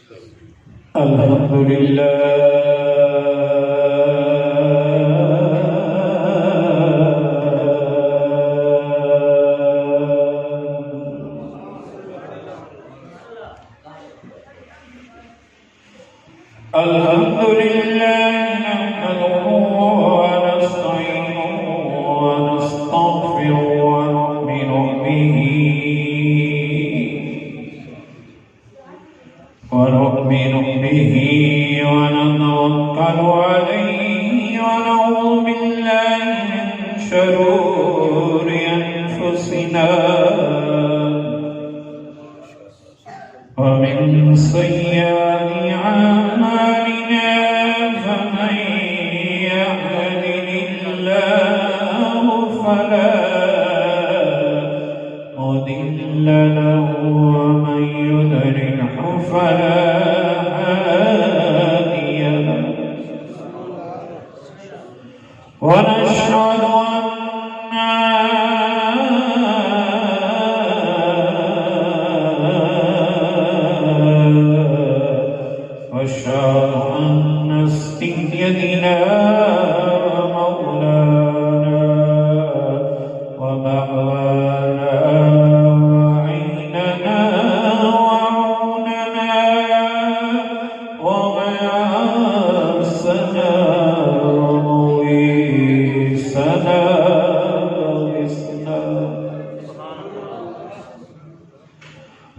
الحمد لله نحمده ونستعينه ونستغفره ونؤمن به ونتوكل عليه ونعوذ بالله من شرور أنفسنا ومن سيئات أعمالنا فمن يهده الله فلا مضل له ومن يضلله فلا هادي له ونشهد أن سيدنا مولانا ومولانا وعيننا وعوننا وغياثنا ومغيثنا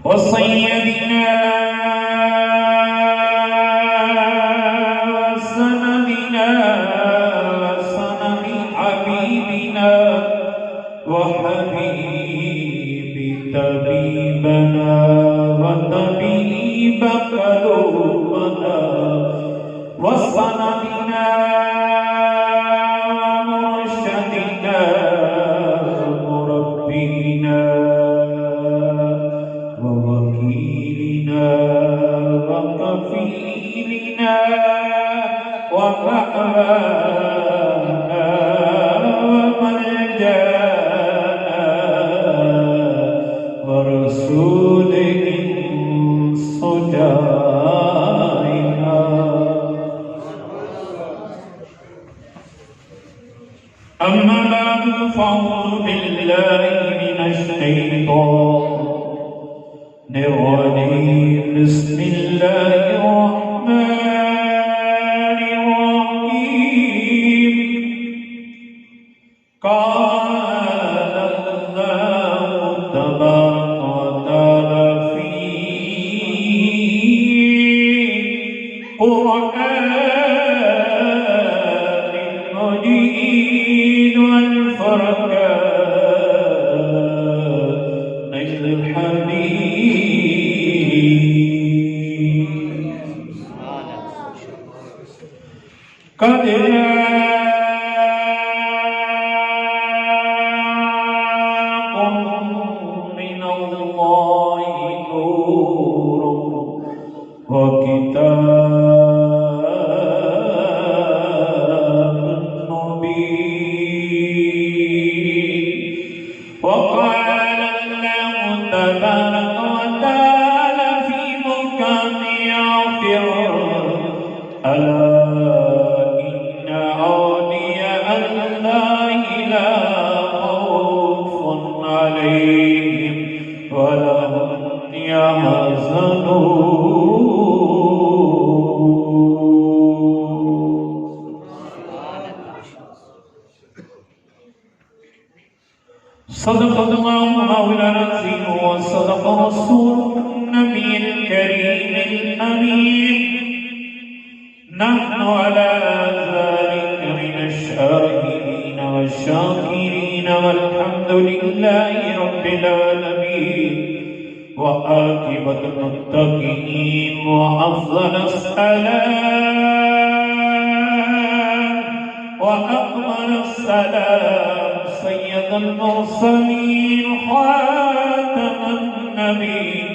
وسيدنا وحبيب طبيبنا وطبيب قلوبنا وسندنا ومرشدنا مربينا ووكيلنا وكفيلنا ومأوانا وملجأنا ورسول صدائنا. أما بعد فأعوذ بالله من الشيطان الرجيم. بسم الله الرحمن الرحيم. قال الله تبارك وتعالى في قرآن المجيد والفرقان الحميد. قد وكتاب مبين. وقال الله تبارك وتعالى في محكم آخر: ألا إن أولياء الله لا خوف عليهم ولا هم يحزنون. صدق الله مولانا العظيم وصدق رسوله النبي الكريم الأمين. نحن على ذلك من الشاهدين والشاكرين والحمد لله رب العالمين. وعاقبة المتقين وأفضل السلام وأكمل السلام سيد المرسلين خاتم النبيين.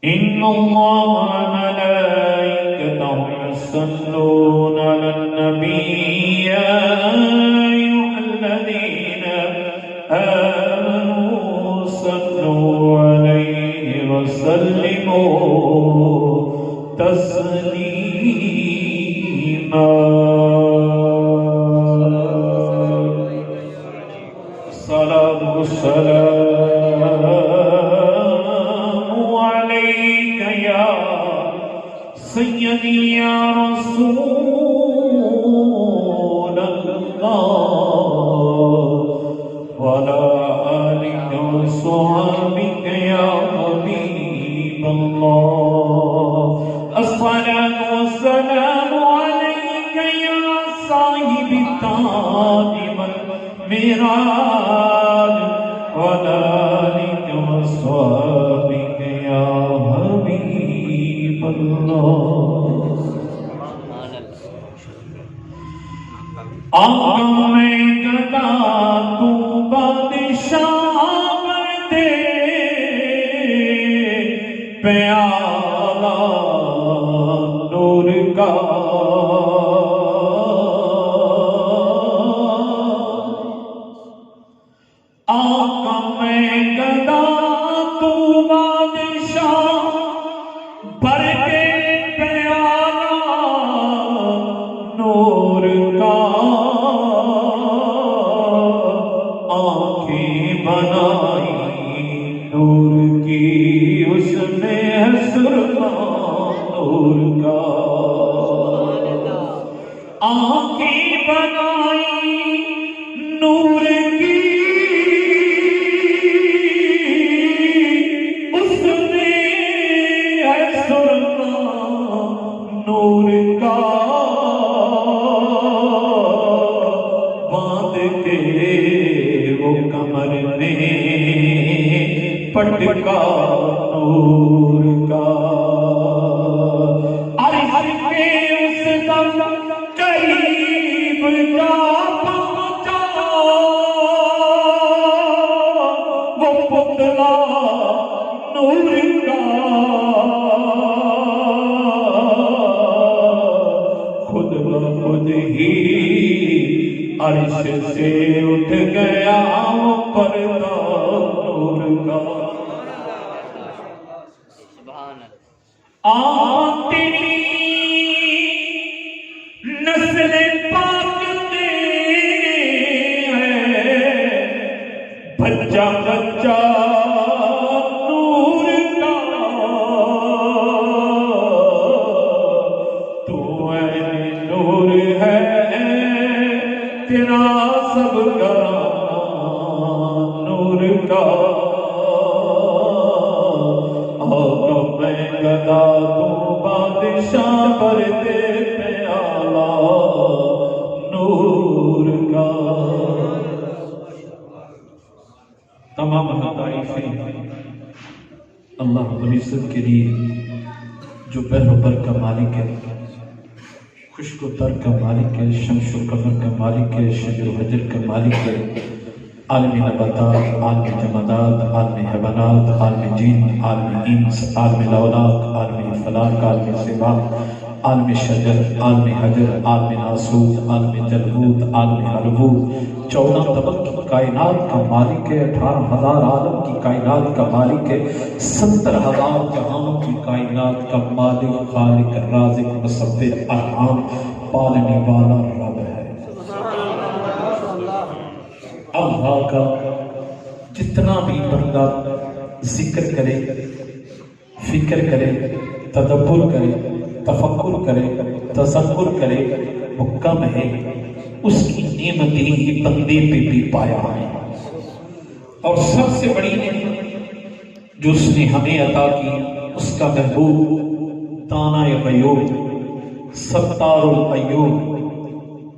إن الله وملائكته يصلون على النبي يا أيها الذين آمنوا صلوا عليه وسلموا تسليما صلاة والسلام عليك يا سيدي يا رسول الله وعلى آلك وصحبك يا حبيب الله الصلاة والسلام عليك يا صاحب التاج والميراث وعلى آلك وصحبك يا حبيب الله آقا میں گدا تو بادشاہ دے پیالہ نور کا آقا میں گدا تو بادشاہ بھر کے پیالہ نور کا بنائی نور کی اس نے سرما نور کا آنکھیں بنائی نور کی اس نے سرما نور کا باندھ کے وہ کمر میں پٹکا نور کا عرش کے اس دم قریب جا پہنچا وہ پتلا نور کا خود بخود ہی عرش سے اٹھ گیا وہ پردہ نور کا تیری نسل پاک دے بچہ بچہ نور کا تو نور ہے تیرا سب کا نور کا میں گدا تو بادشاہ پر دے پیالہ نور کا تمام تعریفیں اللہ رب العزت کے لیے جو بحر و بر کا مالک ہے خشک و تر کا مالک ہے شمس و قمر کا مالک ہے شجر و حجر کا مالک ہے عالم نباتات عالم جمادات عالم حیوانات عالم جن عالم انس عالم الاولاق عالم فلاک عالم سباق عالم شجر عالم حجر عالم ناسوت عالم جلبوت عالم حلبوت 14 طبق کی کائنات کا مالک ہے 18,000 عالم کی کائنات کا مالک ہے 70,000 جہانوں کی کائنات کا مالک خالق رازق مصور ارحام پالنے والا رب ہے اللہ کا جتنا بھی بندہ ذکر کرے فکر کرے تدبر کرے تفکر کرے تذکر کرے وہ کم ہے اس کی نعمتیں ہی بندے پہ بھی پایا ہے اور سب سے بڑی نعمت جو اس نے ہمیں عطا کی اس کا محبوب دانہ غیوب ستار العیوب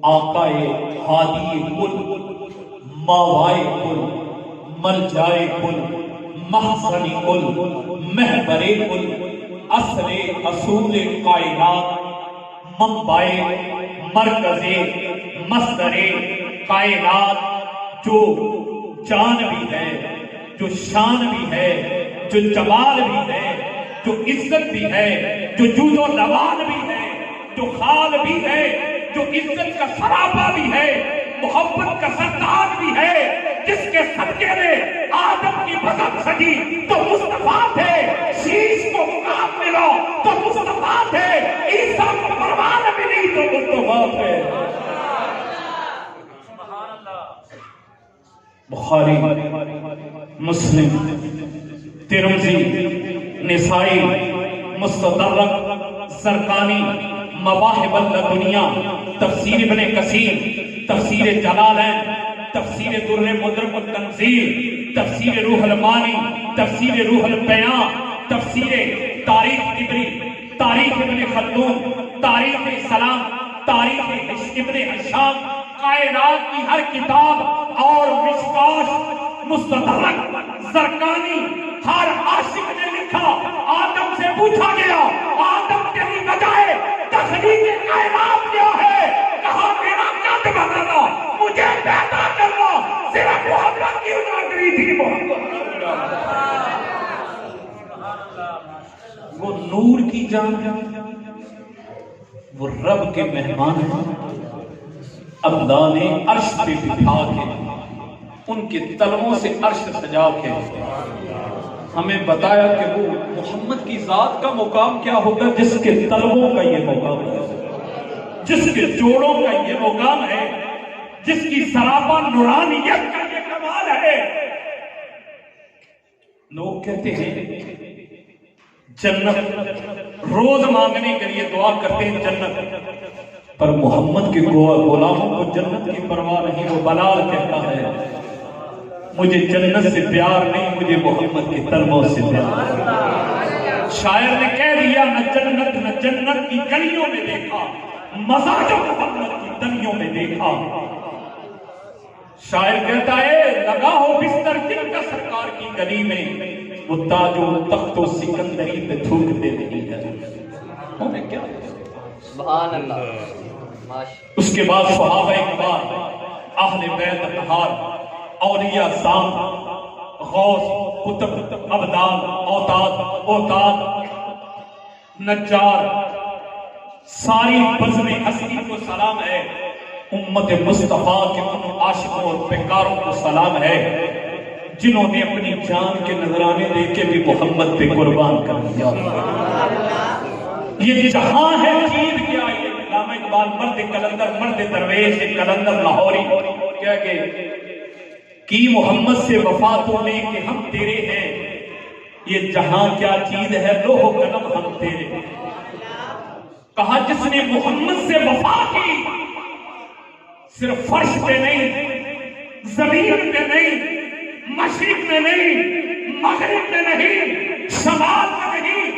آقائے ہادی کل ماوائے کل ملجائے کل محضن کل محبر کل اصل اصول کائنات منبع مرکز مصدر کائنات جو جان بھی ہے جو شان بھی ہے جو جمال بھی ہے جو عزت بھی ہے جو جود و نوال بھی ہے جو خال بھی ہے جو عزت کا سراپا بھی ہے محبت کا سردار بھی ہے جس کے صدقے میں آدم کی بسط سجی تو مصطفیٰ تھے، شیش کو مقام ملا تو مصطفیٰ تھے، عیسیٰ کو پروان ملی تو مصطفیٰ تھے۔ بخاری، مسلم، ترمذی، نسائی، مستدرک، زرقانی، مواہب اللدنیہ، تفسیر ابن کثیر، تفسیر جلالین، تفسیر در مدرک التنزیل، تفسیر روح المانی، تفسیر روح البیان، تفسیر تاریخ طبری، تاریخ ابن خلدون، تاریخ اسلام، تاریخ ابن ہشام، کائنات کی ہر کتاب اور مشکاش، مستدرک، زرقانی، ہر عاشق نے لکھا۔ آدم سے پوچھا گیا آدم تیری بجائے تخلیق کائنات کیا ہے؟ کہا میرا قد بنانا، مجھے پیدا کرنا، صرف محبت کی اجاگری تھی۔ وہ نور کی جان، وہ رب کے مہمان ہیں، اللہ نے عرش پہ بٹھا کے ان کے تلووں سے عرش سجا کے ہمیں بتایا کہ وہ محمد کی ذات کا مقام کیا ہوگا، جس کے تلووں کا یہ مقام ہے، جس کے جوڑوں کا یہ مقام ہے، جس کی سراپا نورانیت کا یہ کمال ہے۔ لوگ کہتے ہیں جنت، روز مانگنے کے لیے دعا کرتے ہیں جنت، پر محمد کے غلاموں کو جنت کی پرواہ نہیں۔ وہ بلال کہتا ہے مجھے جنت سے پیار نہیں، مجھے محمد کے تلووں سے پیار۔ شاعر نے کہہ دیا نہ جنت نہ جنت کی گلیوں میں دیکھا، مزہ جو محمد کی دلیوں میں دیکھا۔ شاعر کہتا ہے لگا ہو بستر جن کا سرکار کی گلی میں، وہ تاج و تخت و سکندری پہ تھوکتے نہیں ہے۔ ہمیں کیا سبحان اللہ۔ اس کے بعد صحابہ اکبار، اہل بیت اطہار، اولیاء سام، غوث، قطب، ابدال، اوتاد، نجار، ساری بزم ہستی کو سلام ہے۔ امت مصطفیٰ کے ان عاشقوں اور پیکاروں کو سلام ہے جنہوں نے اپنی جان کے نذرانے دے کے بھی محمد پہ قربان کر دیا۔ یہ جہاں ہے چیز کیا، یہ علامہ اقبال مرد کلندر، مرد درویش کلندر لاہوری کیا کہ کی محمد سے وفا تو نے کہ ہم تیرے ہیں، یہ جہاں کیا چیز ہے لوح و قلم ہم تیرے۔ کہا جس نے محمد سے وفا کی، صرف فرش پہ نہیں، زمین پہ نہیں، مشرق میں نہیں، مغرب میں نہیں، شمال میں نہیں،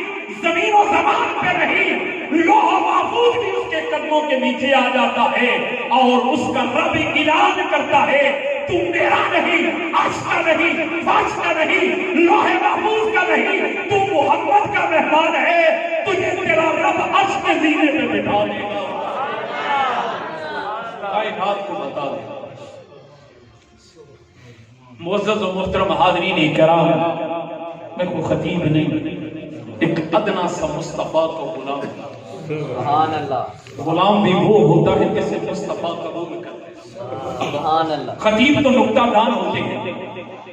زمین و زمان پہ نہیں، لوح محفوظ بھی اس کے قدموں کے نیچے آ جاتا ہے اور اس کا رب اعلان کرتا ہے تو میرا نہیں، عرش کا نہیں، فرش کا نہیں، لوح محفوظ کا نہیں، تو محمد کا مہمان ہے، تجھے تیرا رب عرش کے زینے پہ بٹھا دے گا، کائنات کو بتا دے گا۔ معزز و محترم حاضرین کرام، میں کوئی خطیب نہیں، ایک ادنا سا مصطفیٰ کا غلام۔ سبحان اللہ۔ غلام بھی وہ ہوتا ہے جسے مصطفیٰ قبول کرتا ہے۔ سبحان اللہ۔ خطیب تو نکتہ دان ہوتے ہیں،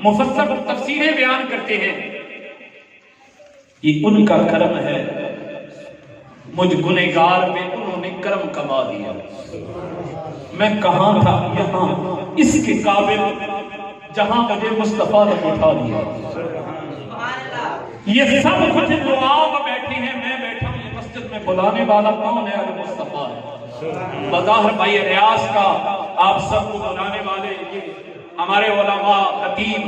مفسر تفسیریں بیان کرتے ہیں، یہ ان کا کرم ہے، مجھ گنہگار پہ انہوں نے کرم کما دیا۔ میں کہاں تھا یہاں اس کے قابل جہاں مجھے مصطفیٰ نے اٹھا دیا۔ یہ سب کچھ جو آپ بیٹھے ہیں، میں بیٹھا ہوں، یہ مسجد میں بلانے والا کون ہے؟ مصطفیٰ ہے۔ بظاہر بھائی ریاض کا آپ سب کو بلانے والے یہ ہمارے علماء، خطیب،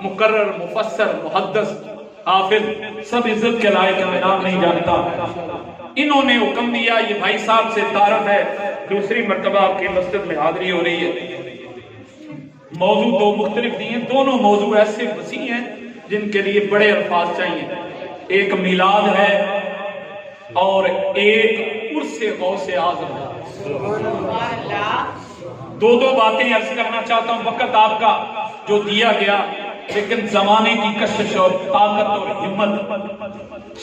مقرر، مفسر، محدث، حافظ، سب عزت کے لائق، میں نام نہیں جانتا، انہوں نے حکم دیا۔ یہ بھائی صاحب سے تعارف ہے، دوسری مرتبہ آپ کی مسجد میں حاضری ہو رہی ہے۔ موضوع دو مختلف نہیں ہیں، دونوں موضوع ایسے وسیع ہیں جن کے لیے بڑے الفاظ چاہیے۔ ایک میلاد ہے اور ایک عرس غوث اعظم ہے۔ دو باتیں عرض کرنا چاہتا ہوں، وقت آپ کا جو دیا گیا، لیکن زمانے کی کشش اور طاقت اور ہمت۔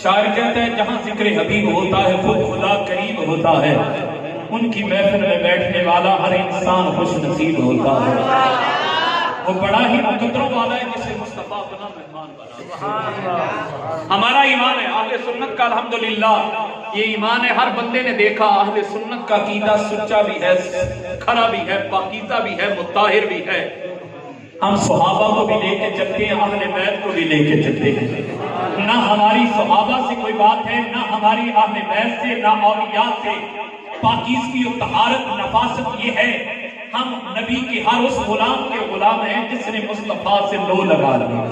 شاعر کہتا ہے جہاں ذکر حبیب ہوتا ہے خود خدا قریب ہوتا ہے، ان کی محفل میں بیٹھنے والا ہر انسان خوش نصیب ہوتا ہے۔ وہ بڑا ہی مقدروں والا ہے جسے مصطفیٰ اپنا مہمان بنا. ہمارا ایمان ہے اہل سنت کا الحمدللہ یہ ایمان ہے. ہر بندے نے دیکھا اہل سنت کا عقیدہ سچا بھی ہے، کھرا بھی ہے، پاکیزہ بھی ہے، مطہر بھی ہے. ہم صحابہ کو بھی لے کے چلتے ہیں، اہل بیت کو بھی لے کے چلتے ہیں. نہ ہماری صحابہ سے کوئی بات ہے، نہ ہماری اہل بیت سے، نہ اولیاء سے. پاکیزگی و طہارت نفاست یہ ہے ہم نبی کے ہر اس غلام کے غلام ہیں جس نے مصطفیٰ سے لو لگا لیا،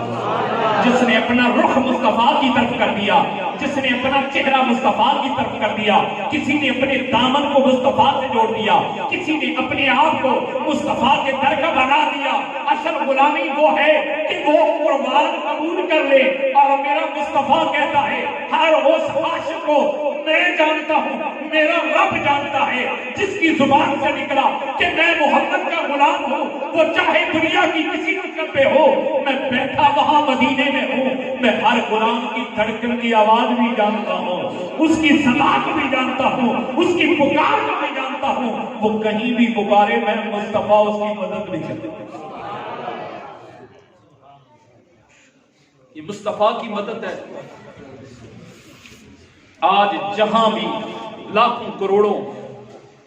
جس نے اپنا رخ مصطفیٰ کی طرف کر دیا، جس نے اپنا چہرہ مصطفیٰ کی طرف کر دیا. کسی نے اپنے دامن کو مصطفیٰ سے جوڑ دیا، کسی نے اپنے آپ کو مصطفیٰ کے در کا بنا دیا. اصل غلامی وہ ہے کہ وہ قربان قبول کر لے. اور میرا مصطفیٰ کہتا ہے ہر اس عاشق کو میں جانتا ہوں، میرا رب جانتا ہے. جس کی زبان سے نکلا کہ میں محمد کا غلام ہوں، وہ چاہے دنیا کی کسی نقطہ پہ ہو، میں بیٹھا وہاں مدینے میں ہوں، میں ہر غلام کی دھڑکن کی آواز بھی جانتا ہوں، اس کی صدا کو بھی جانتا ہوں، اس کی پکار کو بھی جانتا ہوں. وہ کہیں بھی پکارے میں مصطفیٰ اس کی مدد نہیں کرتا. یہ مصطفیٰ کی مدد ہے. آج جہاں بھی لاکھوں کروڑوں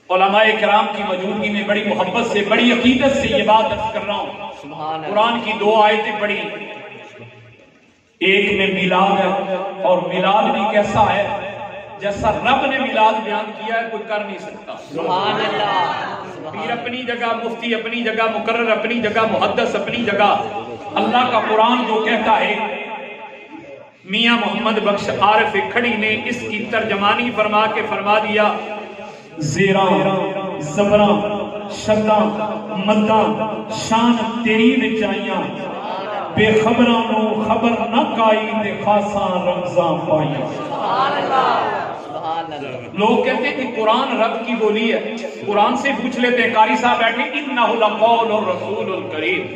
علماء کرام کی موجودگی میں بڑی محبت سے، بڑی عقیدت سے یہ بات عرض کر رہا ہوں. قرآن کی 2 آیتیں پڑھی، ایک میں میلاد ہے، اور میلاد بھی کیسا ہے جیسا رب نے میلاد بیان کیا ہے کوئی کر نہیں سکتا. سبحان اللہ. پیر اپنی جگہ، مفتی اپنی جگہ، مقرر اپنی جگہ، محدث اپنی جگہ. اللہ کا قرآن جو کہتا ہے، میاں محمد بخش عارف کھڑی نے اس کی ترجمانی فرما کے فرما دیا، زیراں زبراں شداں مداں شان تیری وچ آئیاں، بے خبراں نو خبر نہ کائی تے خاصاں رمضاں پائیاں. لوگ کہتے ہیں کہ قرآن رب کی بولی ہے. قرآن سے پوچھ لیتے ہیں، قاری صاحب بیٹھے، انہ لقول الرسول الکریم،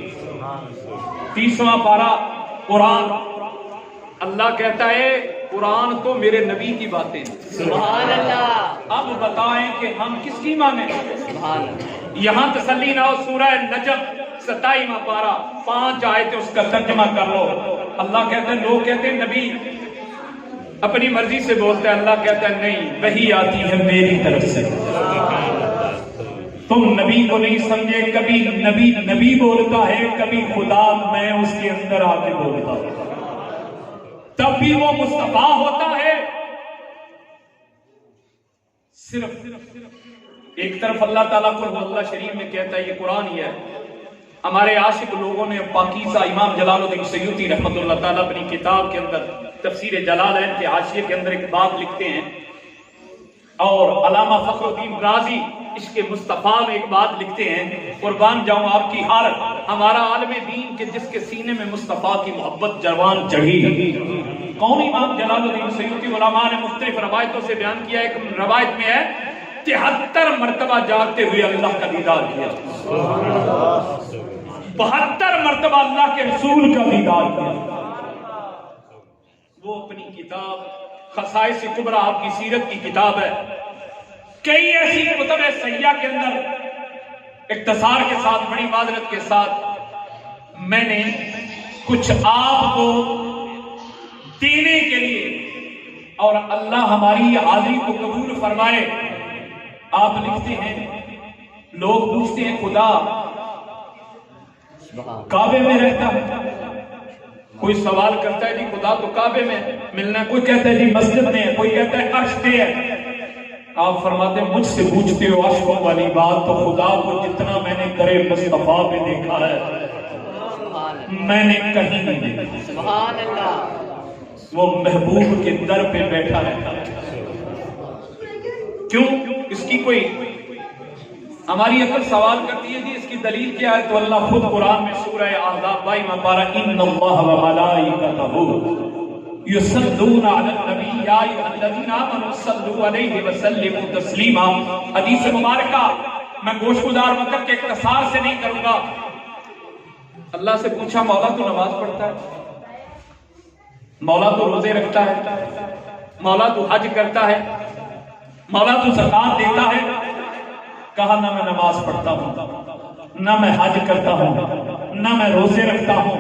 30واں پارہ قرآن. اللہ کہتا ہے قرآن تو میرے نبی کی باتیں. سبحان اللہ. اب بتائیں کہ ہم کس کی مانیں؟ سبحان اللہ. یہاں تسلی نہ ہو، سورہ نجم 27واں پارہ 5 آیتیں اس کا ترجمہ کر لو. اللہ کہتا ہے، لوگ کہتے ہیں نبی اپنی مرضی سے بولتا ہے. اللہ کہتا ہے نہیں، وحی آتی ہے میری طرف سے. تم نبی کو نہیں سمجھے. کبھی نبی نبی بولتا ہے، کبھی خدا میں اس کے اندر آ کے بولتا ہوں، تب بھی وہ مصطفیٰ ہوتا ہے. صرف ایک طرف اللہ تعالیٰ کو اللہ شریف میں کہتا ہے یہ قرآن ہی ہے. ہمارے عاشق لوگوں نے پاکیزہ امام جلال الدین سیوطی رحمۃ اللہ تعالیٰ اپنی کتاب کے اندر تفسیر جلالین کے حاشیے کے اندر ایک بات لکھتے ہیں، اور علامہ فخر الدین رازی عشق مصطفیٰ میں ایک بات لکھتے ہیں، قربان جاؤں آپ کی حال ہمارا عالم دین کہ جس کے سینے میں مصطفیٰ کی محبت جوان چڑھی. کون امام جلال الدین سیوطی؟ علماء نے مختلف روایتوں سے بیان کیا. ایک روایت میں ہے 73 مرتبہ جاگتے ہوئے اللہ کا دیدار کیا، 72 مرتبہ اللہ کے رسول کا دیدار کیا. وہ اپنی کتاب خصائص کبریٰ، آپ کی سیرت کی کتاب ہے، کئی ایسی کتب سیاح کے اندر اختصار کے ساتھ، بڑی معذرت کے ساتھ میں نے کچھ آپ کو دینے کے لیے، اور اللہ ہماری حاضری کو قبول فرمائے. آپ لکھتے ہیں، لوگ پوچھتے ہیں خدا کعبے میں رہتا ہے، کوئی سوال کرتا ہے جی خدا تو کعبے میں ملنا ہے، کوئی کہتا ہے جی مسجد میں ہے، کوئی کہتا ہے عرش پہ ہے. آپ فرماتے ہیں مجھ سے پوچھتے ہو عشقوں والی بات، تو خدا کو جتنا میں نے کرے مصطفیٰ میں دیکھا ہے میں نے کہیں نہیں دیکھا. سبحان اللہ. وہ محبوب کے در پہ بیٹھا رہتا ہے. کیوں؟ اس کی کوئی ہماری عقل سوال کرتی ہے جی اس کی دلیل کیا ہے، تو اللہ خود قرآن میں سورہ احزاب 22واں پارہ ان اللہ وملائکتہ یصلون علی النبی یا ایھا الذین آمنوا صلوا علیہ وسلموا تسلیما. حدیث مبارکہ میں گوش گزار وقت کے اختصار سے نہیں کروں گا. اللہ سے پوچھا مولا تو نماز پڑھتا ہے، مولا تو روزے رکھتا ہے، مولا تو حج کرتا ہے، مولا تو زکات دیتا ہے. کہا نہ میں نماز پڑھتا ہوں، نہ میں حج کرتا ہوں، نہ میں روزے رکھتا ہوں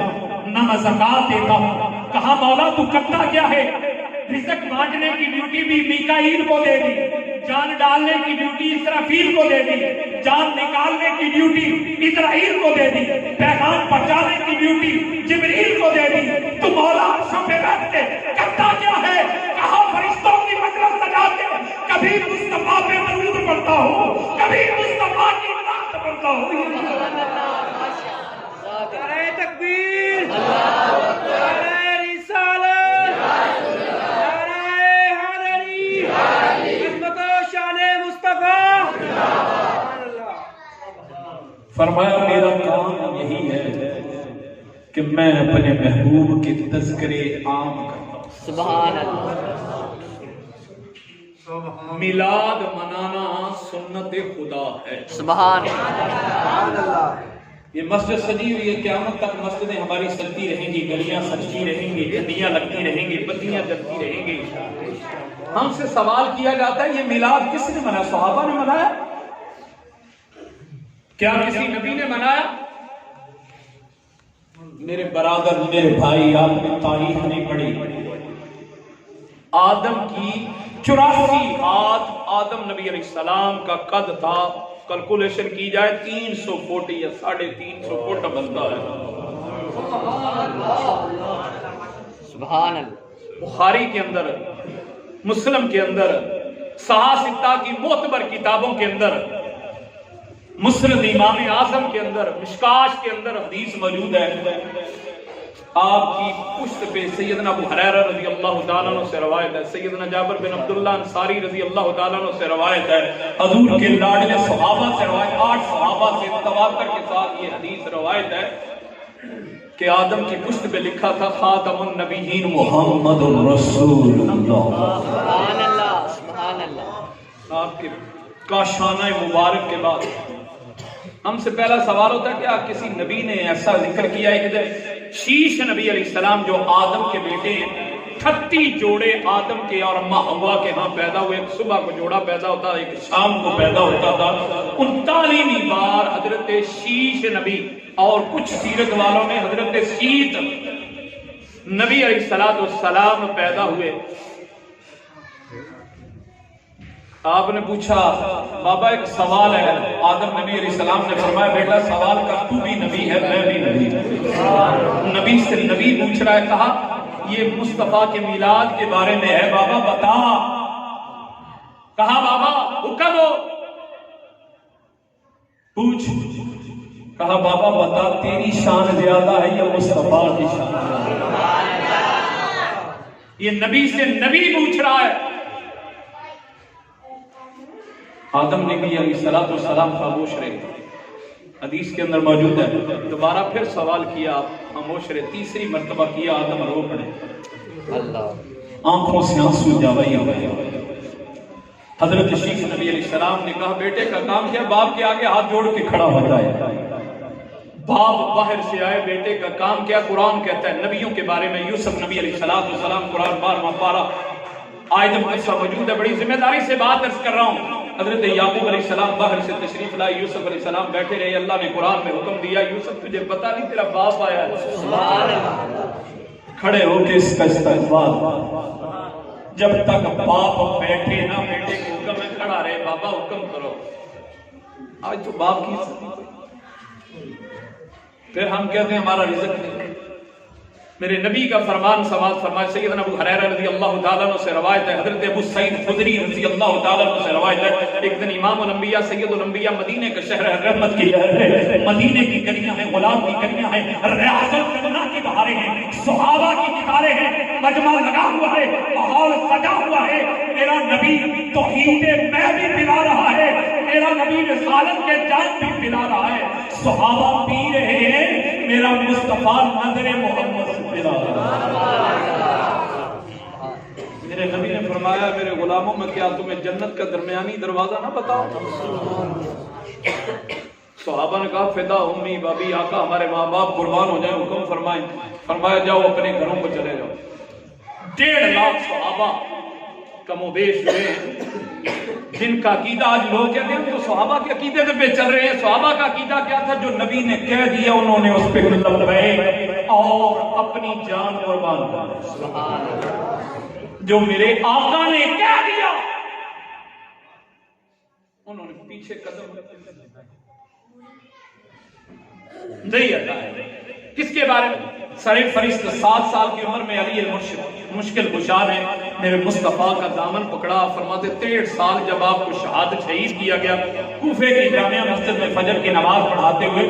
نہ میں زکات دیتا ہوں. کہا مولا تو کرتا کیا ہے؟ رزق بانٹنے کی ڈیوٹی بھی میکائیل کو دے دی, جان ڈالنے کی ڈیوٹی اسرافیل کو دے دی, جان نکالنے کی ڈیوٹی اسرائیل کو دے دی, پیغام پہنچانے کی ڈیوٹی جبریل کو دے دی. تو مولا عرشوں پہ بیٹھ کے کرتا کیا ہے؟ کہا فرشتوں کی مجلس سجا کے کبھی مصطفیٰ پہ درود پڑھتا ہوں, کبھی مصطفیٰ کی نعت پڑھتا ہوں. نعرہ تکبیر، نعرہ رسالت، نعرہ حیدری، عظمت و شان مصطفیٰ. فرمایا میرا کام یہی ہے کہ میں اپنے محبوب کے تذکرے عام کرتا ہوں. سبحان اللہ. میلاد منانا سنت خدا ہے. سبحان اللہ. یہ مسجد سجی ہوئی ہے, قیامت تک مسجدیں ہماری سجتی رہیں گی, گلیاں سجتی رہیں گی, جھنڈیاں لگتی رہیں گی, بتیاں جلتی رہیں گی. ہم سے سوال کیا جاتا ہے یہ میلاد کس نے منایا؟ صحابہ نے منایا؟ کیا کسی نبی نے منایا؟ میرے برادر, میرے بھائی, آپ نے تاریخ نہیں پڑھی. آدم کی 84 ہاتھ آدم نبی علیہ السلام کا قد تھا. کیلکولیشن کی جائے 300 فٹ یا 350 فٹ بنتا ہے. سبحان اللہ. بخاری کے اندر, مسلم کے اندر, صحاح ستہ کی معتبر کتابوں کے اندر, مسند امام اعظم کے اندر, مشکاش کے اندر حدیث موجود ہے. آپ کی پشت پہ سیدنا ابو ہریرہ رضی اللہ تعالیٰ عنہ سے روایت ہے, سیدنا جابر بن عبداللہ انصاری رضی اللہ تعالیٰ عنہ سے روایت ہے, حضور کے لاڈلے صحابہ سے روایت, 8 صحابہ سے تواتر کے ساتھ یہ حدیث روایت ہے کہ آدم کی پشت پہ لکھا تھا خاتم النبیین محمد رسول اللہ. سبحان اللہ. سبحان اللہ. آپ کے کاشانہ مبارک کے بعد ہم سے پہلا سوال ہوتا ہے کہ کسی نبی نے ایسا ذکر کیا ہے کہ شیش نبی علیہ السلام جو آدم کے بیٹے ہیں, 38 جوڑے آدم کے اور اماں حوا کے ہاں پیدا ہوئے. ایک صبح کو جوڑا پیدا ہوتا, ایک شام کو پیدا ہوتا تھا. 39ویں بار حضرت شیش نبی, اور کچھ سیرت والوں نے حضرت سیت نبی علیہ السلام پیدا ہوئے. آپ نے پوچھا بابا ایک سوال ہے. آدم نبی علیہ السلام نے فرمایا بیٹا سوال کر, تو بھی نبی ہے میں بھی نبی ہوں. نبی سے نبی پوچھ رہا ہے. کہا یہ مصطفیٰ کے میلاد کے بارے میں ہے, بابا بتا. کہا بابا حکم ہو, پوچھ. کہا بابا بتا تیری شان زیادہ ہے یا مصطفیٰ کی شان؟ یہ نبی سے نبی پوچھ رہا ہے. آدم نبی علیہ السلام خاموش رہے. حدیث کے اندر موجود ہے. دوبارہ پھر سوال کیا, آپ خاموش رہے. تیسری مرتبہ کیا, آدم رو پڑے. اللہ. آنکھوں سے آنسو جاری ہو گئے. حضرت شیخ نبی علیہ السلام نے کہا بیٹے کا کام کیا؟ باپ کے آگے ہاتھ جوڑ کے کھڑا ہو جائے. باپ باہر سے آئے, بیٹے کا کام کیا؟ قرآن کہتا ہے نبیوں کے بارے میں, یوسف نبی علیہ السلام, قرآن 12واں پارہ آیت نمبر موجود ہے. بڑی ذمہ داری سے بات عرض کر رہا ہوں. حضرت یعقوب علیہ السلام باہر سے تشریف لائے, یوسف علیہ السلام بیٹھے رہے. اللہ نے قرآن میں حکم دیا, یوسف تجھے پتہ نہیں تیرا باپ آیا ہے. سبحان اللہ. کھڑے ہو کے اس کا استقبال. جب تک باپ بیٹھے نہ, بیٹے کے حکم میں کھڑا رہے, بابا حکم کرو. آج تو باپ کی پھر ہم کہتے ہیں ہمارا رزق نہیں. میرے نبی کا فرمان سماعت فرمائے. سیدنا ابو ہریرہ رضی اللہ تعالیٰ عنہ سے روایت ہے, حضرت ابو سعید خدری رضی اللہ تعالیٰ عنہ سے روایت ہے. ایک دن امام الانبیاء سید الانبیاء, مدینے کا شہر ہے, رحمت کی شہر ہے, مدینے کی گلیاں ہیں, غلام کی گلیاں ہیں, ریاضت جنہ کی بہاریں ہیں, صحابہ کی کتاریں ہیں, مجمع لگا ہوا ہے, ماحول سجا ہوا ہے. میرا نبی توحید میں بھی پلا رہا ہے, میرا نبی رسالت کے جان بھی پلا رہا ہے. صحابہ پی رہے ہیں, میرا مصطفیٰ نظر محمد سے پلا رہا ہے. میرے نبی نے فرمایا میرے غلاموں میں کیا تمہیں جنت کا درمیانی دروازہ نہ بتاؤں؟ صحابہ نے کہا فدا امی بابی, آقا ہمارے ماں باپ قربان ہو جائیں, حکم فرمائیں. فرمایا جاؤ اپنے گھروں کو چلے جاؤ. 1.5 لاکھ صحابہ کم و بیش ہوئے ہیں جن کا عقیدہ آج لوگ کہتے ہیں تو صحابہ کے عقیدے پہ چل رہے ہیں. صحابہ کا عقیدہ کیا تھا؟ جو نبی نے کہہ دیا انہوں نے اس پہ لبیک اور اپنی جان قربان کر دی. جو میرے آقا نے کہہ دیا انہوں نے پیچھے قدم نہیں ہٹایا. کس کے بارے میں؟ سر فرشت 7 سال کی عمر میں علی المرشد مشکل کشا نے میرے مصطفیٰ کا دامن پکڑا. فرماتے 63 سال جب آپ کو شہادت شہید کیا گیا کوفے کی جامعہ مسجد میں فجر کی نماز پڑھاتے ہوئے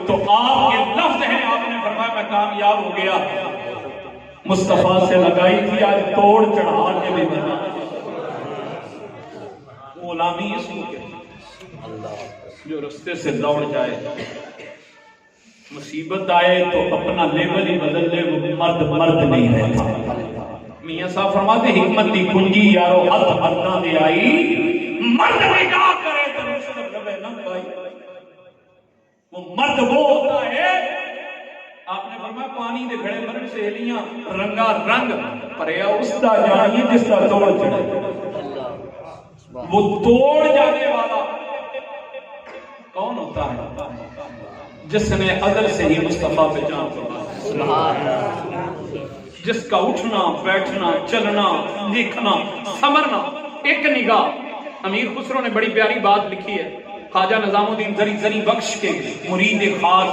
تو آپ کے لفظ ہیں آپ نے فرمایا میں کامیاب ہو گیا. مصطفیٰ سے لگائی تھی آج توڑ چڑھا کے بھی بنا. غلامی اس کو جو رستے سے دوڑ جائے مصیبت آئے تو اپنا لیبل ہی بدل لے. وہ مرد نہیں رہتا. میاں صاحب فرماتے حکمت دی کنجی یارو ہتھ دے آئی مرد نگاہ کرے تو مشکل لبے نہ پائی. وہ مرد وہ ہوتا ہے آپ نے فرمایا پانی دے گھڑے مرد سہیلیاں رنگا رنگ پریا اس دا جانیے جس دا توڑ چڑھے. وہ توڑ جانے والا کون ہوتا ہے؟ جس نے عدل سے ہی مصطفیٰ پہ جان قربان. جس کا اٹھنا بیٹھنا چلنا لکھنا سمرنا ایک نگاہ. امیر خسرو نے بڑی پیاری بات لکھی ہے. خواجہ نظام الدین زری بخش کے مرید خاص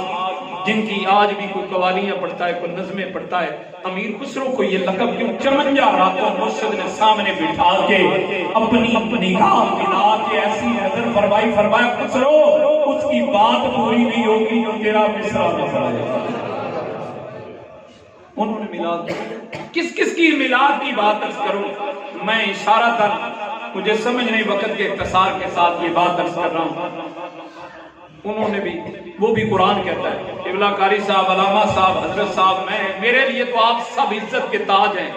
جن کی آج بھی کوئی قوالیاں پڑھتا ہے کوئی نظمیں پڑھتا ہے. امیر خسرو کو یہ لقب کیوں؟ 54 راتوں مرشد نے سامنے بٹھا کے اپنی نگاہ ملا کے ایسی نظر فرمایا خسرو اس کی بات پوری نہیں ہوگی جو تیرا مصرع ہے. انہوں نے میلاد کس کی میلاد کی بات عرض کروں میں اشارہ تر مجھے سمجھ نہیں وقت کے اختصار کے ساتھ یہ بات عرض کر رہا ہوں. انہوں نے بھی وہ بھی قرآن کہتا ہے. قبلہ قاری صاحب علامہ صاحب حضرت صاحب میرے لیے تو آپ سب عزت کے تاج ہیں.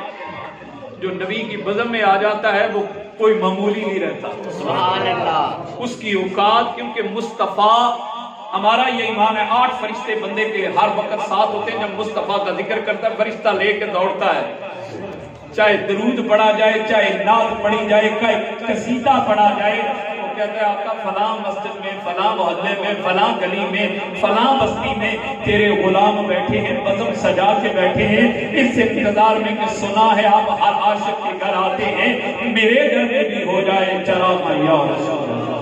جو نبی کی بزم میں آ جاتا ہے وہ کوئی معمولی نہیں رہتا. سبحان اللہ. اس کی اوقات کیونکہ مصطفیٰ ہمارا یہ ایمان ہے 8 فرشتے بندے کے ہر وقت ساتھ ہوتے ہیں. جب مصطفیٰ کا ذکر کرتا ہے فرشتہ لے کے دوڑتا ہے. چاہے درود پڑھا جائے چاہے نعت پڑھی جائے قصیدہ پڑھا جائے وہ کہتا ہے آقا فلاں مسجد میں فلاں محلے میں فلاں گلی میں فلاں بستی میں تیرے غلام بیٹھے ہیں بزم سجا کے بیٹھے ہیں اس انتظار میں کہ سنا ہے آپ ہر عاشق کے گھر آتے ہیں میرے گھر میں بھی ہو جائے چلا یا رسول اللہ.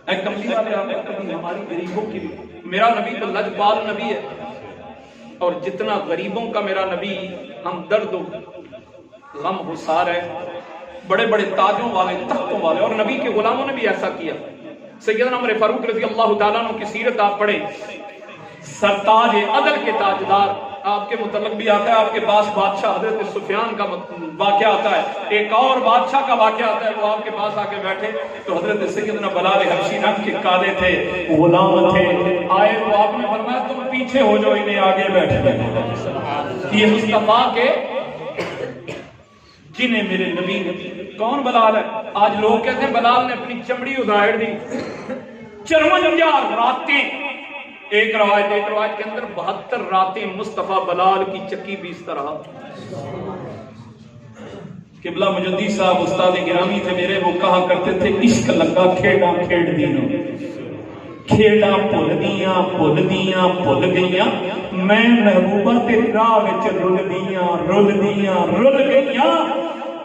اے کملی والے آپ کبھی ہماری غریبوں کی میرا نبی تو لجپال نبی ہے اور جتنا غریبوں کا میرا نبی ہم درد و غم حسار ہے. بڑے بڑے تاجوں والے تختوں والے اور نبی کے غلاموں نے بھی ایسا کیا. سیدنا عمر فاروق رضی اللہ تعالیٰ عنہ کی سیرت آپ پڑھیں. سرتاج عدل کے تاجدار آپ کے متعلق بھی آتا ہے. آپ کے پاس بادشاہ حضرت سفیان کا واقعہ آتا ہے. ایک اور بادشاہ کا واقعہ آتا ہے. وہ آپ کے پاس آ کے بیٹھے تو حضرت سیدنا بلال حبشی رنگ کے کالے تھے غلام تھے. آئے تو آپ نے فرمایا تم پیچھے ہو جو انہیں آگے بیٹھے. یہ مصطفیٰ کے جنہیں میرے نبی نے کون بلال ہے؟ آج لوگ کہتے ہیں بلال نے اپنی چمڑی ادھاڑ دی. 54 راتیں ایک روایت کے اندر 72 راتیں مصطفیٰ بلال کی چکی بیچتا رہا. قبلہ مجدی صاحب استاد گرامی تھے میرے وہ کہا کرتے تھے عشق لگا کھیڑا کھیڑ دینوں کھیڑا بھول گئیاں میں محبوبہ تیری راہ وچ رل گئیاں.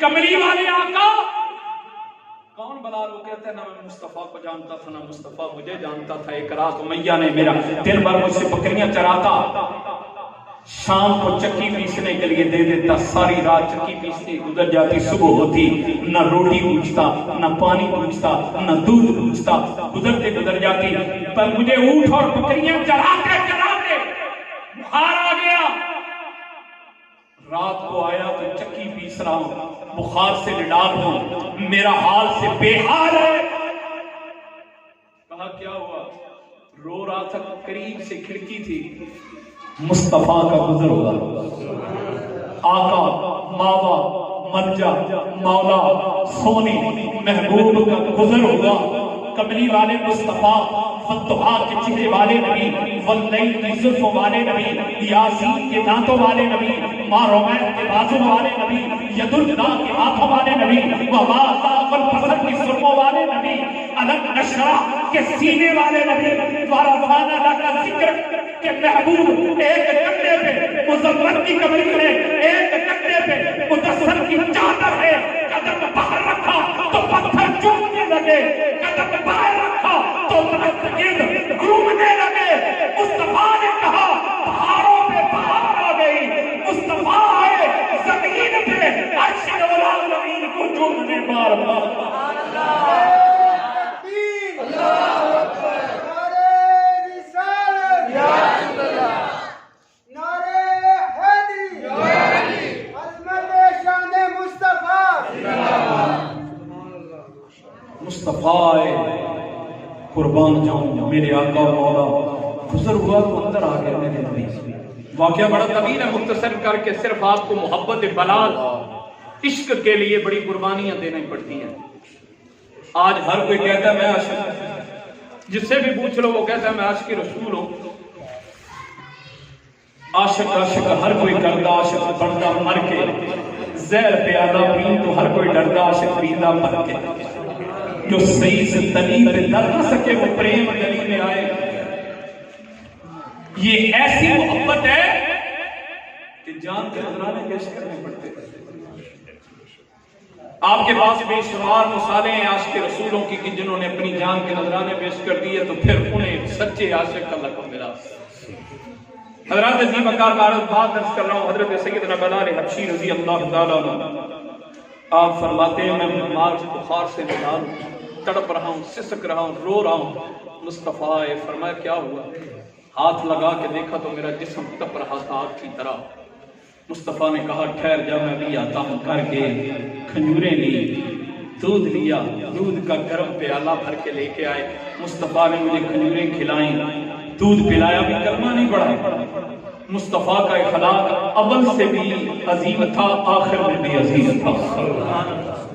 کملی والے آقا کون بلال؟ وہ کہتے ہیں نہ میں مصطفیٰ کو جانتا تھا نہ مصطفیٰ مجھے جانتا تھا. ایک رات امیہ نے میرا دن بھر مجھ سے بکریاں چراتا شام کو چکی پیسنے کے لیے دے دیتا. ساری رات چکی پیستی گزر جاتی. صبح ہوتی نہ روٹی پوچھتا نہ پانی پوچھتا نہ دودھ پوچھتا. گزر جاتی پر مجھے اونٹ اور بکریاں چراتے بخار آ گیا. رات کو آیا تو چکی پیس رہا ہوں بخار سے نڈال ہوں میرا حال سے بے حال ہے. کہا کیا ہوا؟ رو رہا تھا. قریب سے کھڑکی تھی. مصطفیٰ کا گزر ہوگا. آقا ماوا مرجا مولا سونی محبوب کا گزر ہوگا. کملی والے مصطفیٰ والضحا کے چہرے والے نبی، واللیل کی زلفوں والے نبی، یاسین کے دانتوں والے نبی، ما رومین کے بازو والے نبی، ید اللہ کے ہاتھوں والے نبی، وما ذاق البصر کی سرموں والے نبی، الم نشرح کے سینے والے نبی، ورفعنا لک ذکرک کے محبوب ایک کندھے پہ مزمل کی کمر ہے، ایک کندھے پہ مدثر کی چادر ہے، قدم باہر رکھا تو پتھر چومنے لگے، قدم باہر رکھا تو درخت گرد گھومنے لگے۔ مصطفیٰ نے کہا پہاڑوں پہ بہار آ گئی، مصطفیٰ آئے زمین پہ عرش اولا زمین کو چومنے مار مار۔ مصطفیٰ قربان جاؤں میرے آقا و مولا گزر ہوا تو اندر آ گیا میرے نبی۔ واقعہ بڑا طویل ہے، مختصر کر کے صرف آپ کو محبت بلال عشق کے لیے بڑی قربانیاں دینی پڑتی ہیں۔ آج ہر کوئی کہتا ہے میں عاشق، جس سے بھی پوچھ لو وہ کہتا ہے میں عاشق رسول ہوں۔ عاشق عاشق ہر کوئی کردا، عاشق بندا مر کے، زہر پیالہ پی تو ہر کوئی ڈردا، عاشق پیندا مر کے۔ جو صحیح سے تلی پہ در نہ سکے وہ پریم گلی میں آئے۔ یہ ایسی محبت ہے کہ جان کے نذرانے پیش کرنے پڑتے ہیں۔ آپ کے پاس بے شمار مثالیں ہیں عاشق رسولوں کی کہ جنہوں نے اپنی جان کے نذرانے پیش کر دیے تو پھر انہیں سچے عاشق کا لقب ملا۔ حضرات عزیز وقار بات درس کر رہا ہوں، حضرت سیدنا بلال حبشی رضی اللہ تعالیٰ عنہ آپ فرماتے ہیں میں بیمار بخار سے نال تڑپ رہا ہوں، سسک رہا ہوں، رو رہا ہوں۔ مصطفیٰ آئے، فرمایا کیا ہوا؟ ہاتھ لگا کے دیکھا تو میرا جسم تپ رہا تھا آگ کی طرح۔ مصطفیٰ نے کہا ٹھہر جا میں بھی آتا ہوں، کر کے کھجوریں لی، دودھ لیا، دودھ کا گرم پیالہ بھر کے لے کے آئے۔ مصطفیٰ نے مجھے کھجوریں کھلائیں، دودھ پلایا، بھی کلمہ نہیں پڑھا۔ مصطفیٰ کا اخلاق اول سے بھی عظیم تھا، آخر میں بھی عظیم تھا،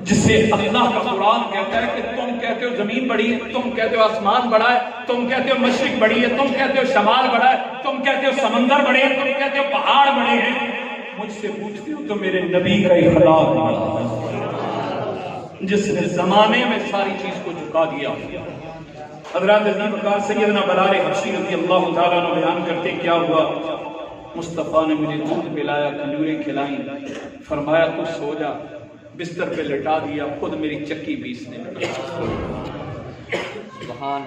جسے اللہ کا قرآن کہتا ہے کہ تم کہتے ہو زمین بڑی ہے، تم کہتے ہو آسمان بڑا ہے، تم کہتے ہو مشرق بڑی ہے، تم کہتے ہو شمال بڑا ہے، تم کہتے ہو سمندر بڑے ہیں، تم کہتے ہو پہاڑ بڑے ہیں، مجھ سے پوچھتے ہو تو میرے نبی کا اخلاق بڑا جس نے زمانے میں ساری چیز کو جھکا دیا۔ حضرات عزیز وقار سیدنا بلال حبشی رضی اللہ تعالیٰ عنہ بیان کرتے کیا ہوا؟ مصطفیٰ نے مجھے دودھ پلایا، کھجوریں کھلائیں، فرمایا تو سو جا، بستر پہ لٹا دیا، خود میری چکی پیسنے لگا۔ سبحان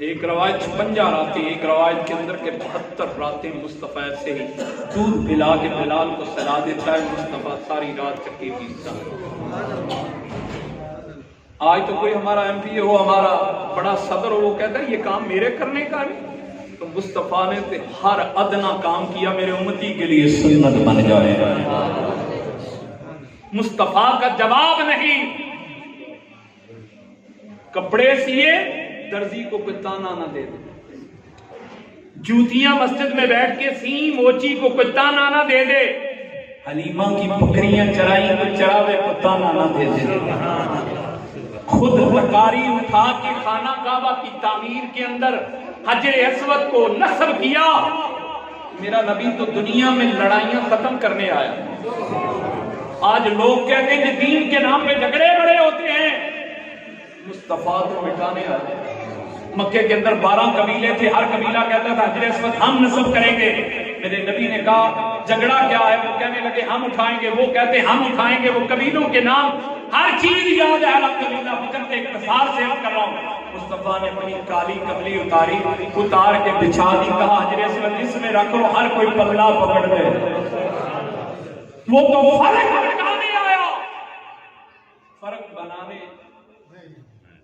ایک روایت 56 راتیں، ایک روایت کے اندر کے 72 راتیں مصطفیٰ سے ہی دودھ پلا کے بلال کو سلا دیتا ہے، مصطفیٰ ساری رات چکی پیستا ہے۔ آج تو کوئی ہمارا ایم پی ہو، ہمارا بڑا صدر ہو، وہ کہتا ہے یہ کام میرے کرنے کا نہیں، تو مصطفیٰ نے ہر ادنا کام کیا میرے امتی کے لیے سنت بن جائے گا۔ مصطفیٰ کا جواب نہیں، کپڑے سیے درزی کو کوئی تانا نہ دے دے، جوتیاں مسجد میں بیٹھ کے سی موچی کو کوئی تانا نہ دے دے، حلیمہ کی بکریاں چرائی کو چراوے کو تانا نہ دے دے، خود تکاری اٹھا کے خانہ کعبہ کی تعمیر کے اندر حجر اسود کو نصب کیا۔ میرا نبی تو دنیا میں لڑائیاں ختم کرنے آیا۔ آج لوگ کہتے ہیں کہ دین کے نام پہ جھگڑے بڑے ہوتے ہیں، مصطفیٰ تو مٹانے آئے۔ مکے کے اندر 12 قبیلے تھے، ہر قبیلہ کہتا تھا حجر اسود ہم نصب کریں گے۔ میرے نبی نے کہا جھگڑا کیا ہے؟ وہ کہنے لگے ہم اٹھائیں گے، وہ کہتے ہم اٹھائیں گے، وہ قبیلوں کے نام ہر چیز یاد ہے، الحمدللہ وقت کے اختصار سے ہم کر رہا ہوں۔ مصطفیٰ نے اپنی کالی کملی اتاری، اتار کے بچھا دی، کہا حجر اسود اس میں رکھ لو، ہر کوئی پلہ پکڑ لے۔ وہ تو فرق بنانے آیا، فرق بنانے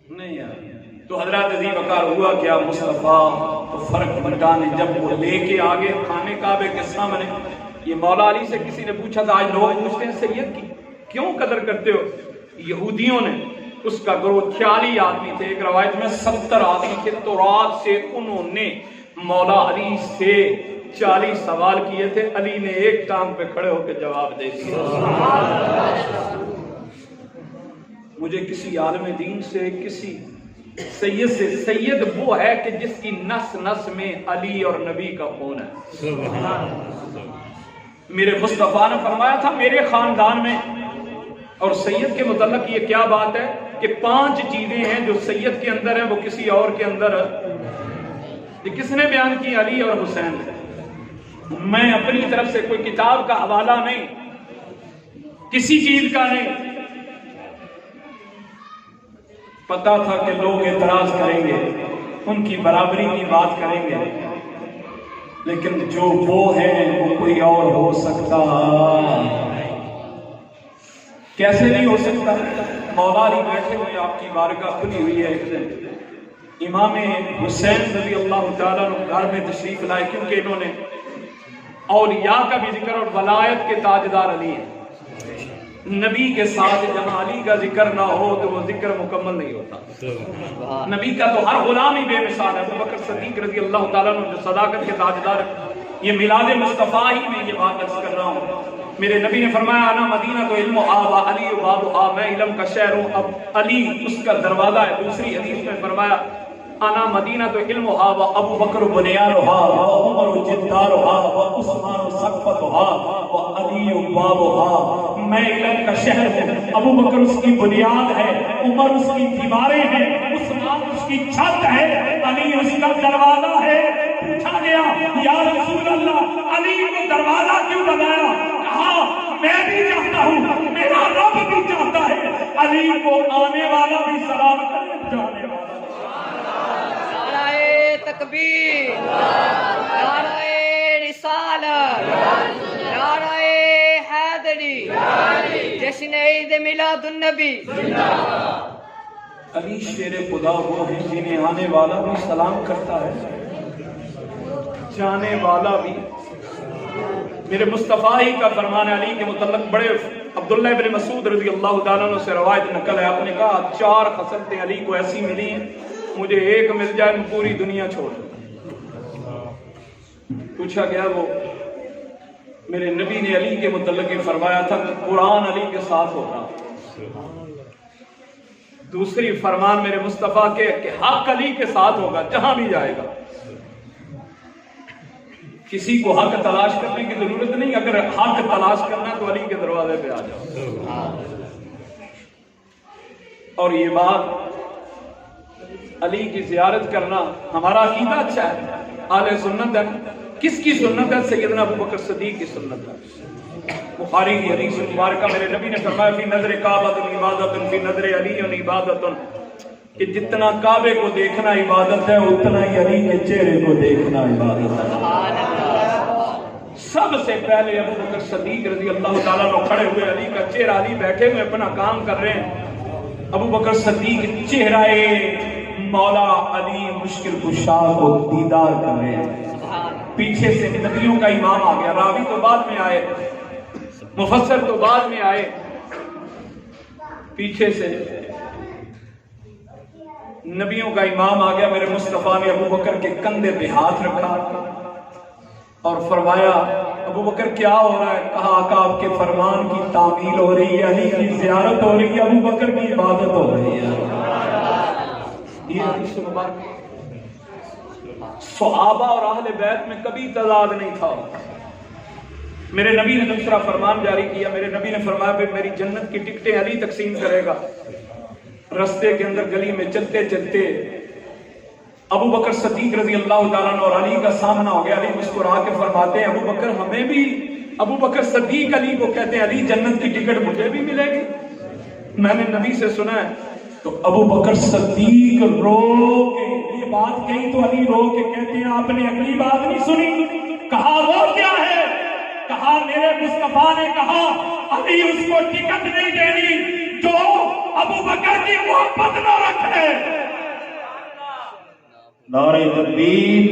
نہیں آیا۔ تو حضرات عزیز وقار ہوا کیا؟ مصطفیٰ تو فرق بنانے جب وہ لے کے آگے خانے کعبے کے سامنے، یہ مولا علی سے کسی نے پوچھا تھا، آج لوگ پوچھتے ہیں سید کی کیوں قدر کرتے ہو؟ یہودیوں نے، اس کا گروہ 46 آدمی تھے، ایک روایت میں 70 آدمی تھے، تو رات سے انہوں نے مولا علی سے 40 سوال کیے تھے، علی نے ایک ٹانگ پہ کھڑے ہو کے جواب دے دیا۔ مجھے کسی عالم دین سے، کسی سید سے سید وہ ہے کہ جس کی نس نس میں علی اور نبی کا خون ہے. میرے مصطفیٰ نے فرمایا تھا میرے خاندان میں، اور سید کے متعلق یہ کیا بات ہے کہ 5 چیزیں ہیں جو سید کے اندر ہیں وہ کسی اور کے اندر یہ کس نے بیان کی؟ علی اور حسین. میں اپنی طرف سے کوئی کتاب کا حوالہ نہیں، کسی چیز کا نہیں. پتا تھا کہ لوگ اعتراض کریں گے، ان کی برابری کی بات کریں گے، لیکن جو وہ ہے وہ کوئی اور ہو سکتا کیسے نہیں ہو سکتا؟ مولا علی بیٹھے ہوئے، آپ کی بارگاہ کھلی ہوئی ہے. ایک دن امام حسین رضی اللہ تعالیٰ عنہ گھر میں تشریف لائے، کیونکہ انہوں نے اولیاء کا بھی ذکر اور ولایت کے تاجدار علی ہیں. نبی کے ساتھ جہاں علی کا ذکر نہ ہو تو وہ ذکر مکمل نہیں ہوتا. نبی کا تو ہر غلام ہی بے مثال ہے. ابو بکر صدیق رضی اللہ تعالیٰ عنہ جو صداقت کے تاجدار، یہ میلاد مصطفیٰ ہی میں یہ بات عرض کر رہا ہوں. میرے نبی نے فرمایا انا مدینہ تو علم آبا علی بابا، میں علم کا شہر ہوں، اب علی اس کا دروازہ ہے. دوسری حدیث میں فرمایا انا مدینہ تو علم آبا ابو بکر بنیانها وعمر جدارها وعثمان سقفها وعلی بابها. میں علم کا شہر ہوں، ابو بکر اس کی بنیاد ہے، عمر اس کی دیواریں ہیں، عثمان اس کی چھت ہے، علی اس کا دروازہ ہے. پوچھا گیا یا رسول اللہ علی کو دروازہ کیوں بنایا؟ کہا میں بھی چاہتا ہوں، میرا رب بھی چاہتا ہے علی کو آنے والا بھی سلام کرے، جانے والا. نعرہ تکبیر، نعرہ رسالت، نعرہ حیدری، جشن عید میلاد النبی. علی شیر خدا وہ ہے جنہیں آنے والا بھی سلام کرتا ہے، جانے والا بھی. میرے مصطفیٰ ہی کا فرمان علی کے متعلق بڑے عبداللہ ابن مسعود رضی اللہ تعالیٰ عنہ سے روایت نقل ہے. آپ نے کہا 4 خصلتیں علی کو ایسی ملی ہیں، مجھے ایک مل جائے میں پوری دنیا چھوڑ دوں. پوچھا گیا وہ، میرے نبی نے علی کے متعلق یہ فرمایا تھا کہ قرآن علی کے ساتھ ہوتا. دوسری فرمان میرے مصطفیٰ کے کہ حق علی کے ساتھ ہوگا جہاں بھی جائے گا. کسی کو حق تلاش کرنے کی ضرورت نہیں، اگر حق تلاش کرنا تو علی کے دروازے پہ آ جاؤ. اور یہ بات علی کی زیارت کرنا ہمارا عقیدہ اچھا ہے، اہل سنت ہے. کس کی سنت ہے؟ سیدنا ابو بکر صدیق کی سنت ہے. بخاری کی حدیث مبارکہ میرے نبی نے فرمایا فی نظر کعبۃ عبادۃ فی نظر علی عبادۃ، کہ جتنا کعبے کو دیکھنا عبادت ہے اتنا ہی علی کے چہرے کو دیکھنا عبادت ہے. سب سے پہلے ابو بکر صدیق رضی اللہ تعالیٰ عنہ کھڑے ہوئے، علی کا چہرہ، علی بیٹھے ہوئے اپنا کام کر رہے ہیں. ابو بکر صدیق چہرہ مولا علی مشکل کشا کو دیدار کر رہے ہیں. پیچھے سے نبیوں کا امام آ گیا، راوی تو بعد میں آئے، مفسر تو بعد میں آئے. پیچھے سے نبیوں کا امام آ گیا. میرے مصطفیٰ نے ابو بکر کے کندھے پہ ہاتھ رکھا اور فرمایا ابو بکر کیا ہو رہا ہے؟ کہا آقا آپ کے فرمان کی تعمیل ہو رہی ہے، علی کی زیارت ہو رہی ہے، ابو بکر کی عبادت ہو رہی ہے. یہ حدیث مبارک صحابہ اور اہل بیت میں کبھی تضاد نہیں تھا. میرے نبی نے دوسرا فرمان جاری کیا. میرے نبی نے فرمایا کہ میری جنت کی ٹکٹیں علی تقسیم کرے گا. رستے کے اندر گلی میں چلتے چلتے ابو بکر صدیق رضی اللہ تعالیٰ عنہ اور علی کا سامنا ہو گیا. علی مسکرا کے فرماتے ہیں ابو بکر ہمیں بھی، ابو بکر صدیق علی کو کہتے ہیں علی جنت کی ٹکٹ مجھے بھی ملے گی. میں نے نبی سے سنا ہے. تو ابو بکر صدیق رو کے یہ بات کہی تو علی رو کے کہتے ہیں آپ نے اگلی بات نہیں سنی. کہا وہ کیا ہے؟ کہا میرے مصطفیٰ نے کہا علی اس کو ٹکٹ نہیں دینی جو ابو بکر کی محبت نہ رکھے. نعرہ تکبیر،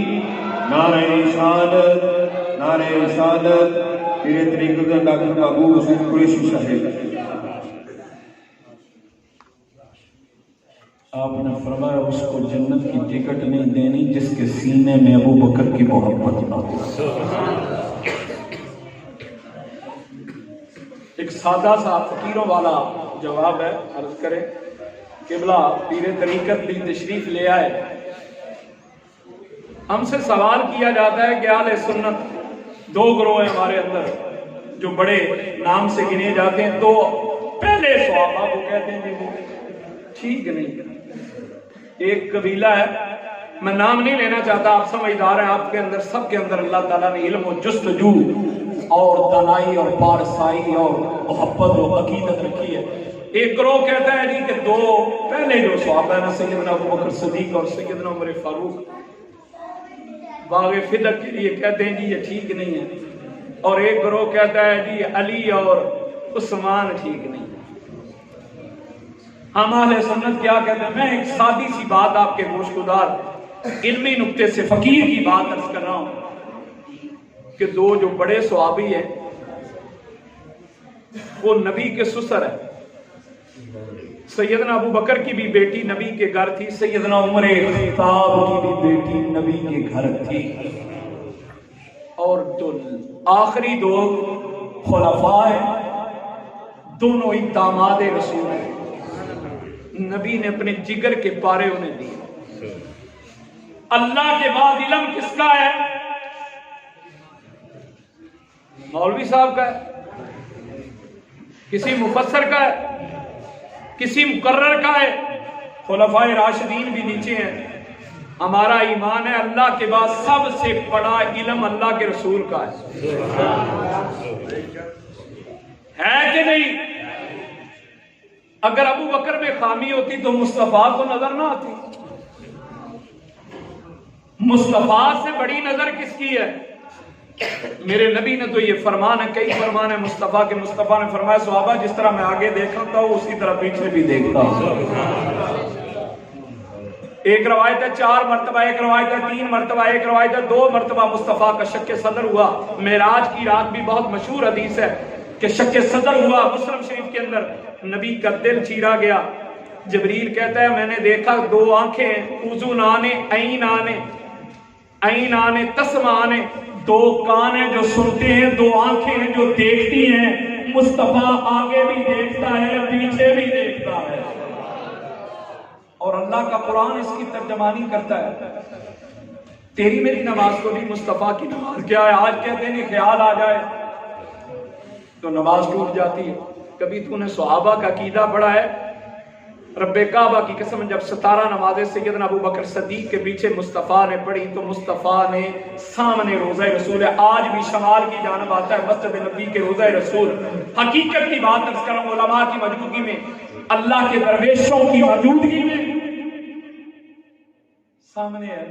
نعرہ رسالت، نعرہ رسالت. میرے طریقے کا ڈاکٹر ابو حسین قریشی صاحب. آپ نے فرمایا اس کو جنت کی ٹکٹ نہیں دینی جس کے سینے میں ابو بکر کی محبت نہ ہو. ایک سادہ سا فقیروں والا جواب ہے، عرض کریں قبلہ پیر طریقت بھی تشریف لے آئے. ہم سے سوال کیا جاتا ہے کہ اہل سنت دو گروہ ہیں ہمارے اندر جو بڑے نام سے گنے جاتے ہیں. تو پہلے صحابہ کو کہتے ہیں وہ ٹھیک نہیں. ایک قبیلہ ہے, میں نام نہیں لینا چاہتا, آپ سمجھدار ہیں, آپ کے اندر سب کے اندر اللہ تعالیٰ نے علم و جستجو اور دانائی اور پارسائی اور محبت و عقیدت رکھی ہے. ایک گروہ کہتا ہے جی کہ دو پہلے جو صحابہ ہیں سیدنا ابوبکر صدیق اور سیدنا عمر فاروق باغ فدق کے لیے کہتے ہیں جی یہ ٹھیک نہیں ہے. اور ایک گروہ کہتا ہے جی علی اور عثمان ٹھیک نہیں. ہم اہل سنت کیا کہتے ہیں؟ میں ایک سادی سی بات آپ کے گوش گزار علمی نقطے سے فقیر کی بات عرض کر رہا ہوں کہ دو جو بڑے صحابی ہیں وہ نبی کے سسر ہیں. سیدنا ابو بکر کی بھی بیٹی نبی کے گھر تھی, سیدنا عمر خطاب کی بھی بیٹی نبی کے گھر تھی. اور جو آخری دو خلفاء ہیں دونوں ہی داماد رسول ہیں. نبی نے اپنے جگر کے پارے انہیں دیے. اللہ کے بعد علم کس کا ہے؟ مولوی صاحب کا ہے, کسی مفسر کا ہے, کسی مقرر کا ہے. خلفاء راشدین بھی نیچے ہیں. ہمارا ایمان ہے اللہ کے بعد سب سے بڑا علم اللہ کے رسول کا ہے کہ نہیں؟ اگر ابو بکر میں خامی ہوتی تو مصطفیٰ کو نظر نہ آتی. مصطفیٰ سے بڑی نظر کس کی ہے؟ میرے نبی نے تو یہ فرمان ہے, کئی فرمان ہے مصطفیٰ کے. مصطفیٰ نے فرمایا صحابہ جس طرح میں آگے دیکھتا ہوں اسی طرح پیچھے بھی دیکھتا ہوں. ایک روایت ہے 4 مرتبہ, ایک روایت ہے 3 مرتبہ, ایک روایت ہے 2 مرتبہ مصطفیٰ کا شق صدر ہوا. معراج کی رات بھی بہت مشہور حدیث ہے کہ شق صدر ہوا. مسلم شریف کے اندر نبی کا دل چیرا گیا. جبریل کہتا ہے میں نے دیکھا 2 آنکھیں ہیں, اذن آنے, عین آنے, عین آنے, تسمع آنے. 2 کان ہیں جو سنتے ہیں, 2 آنکھیں ہیں جو دیکھتی ہیں. مصطفیٰ آگے بھی دیکھتا ہے, پیچھے بھی دیکھتا ہے. اور اللہ کا قرآن اس کی ترجمانی کرتا ہے. تیری میری نماز کو بھی مصطفیٰ کی نماز کیا ہے. آج کہتے ہیں کہ خیال آ جائے تو نماز ٹوٹ جاتی ہے. کبھی تو نے صحابہ کا عقیدہ پڑھا ہے؟ رب کعبہ کی قسم جب 17 نمازیں سیدنا ابو بکر صدیق کے پیچھے مصطفیٰ نے پڑھی تو مصطفیٰ نے سامنے روضہ رسول ہے. آج بھی شمال کی جانب آتا ہے مسجد نبی کے روضہ رسول. حقیقت کی بات عرض کر رہا ہوں, علماء کی موجودگی میں, اللہ کے درویشوں کی موجودگی میں سامنے ہے.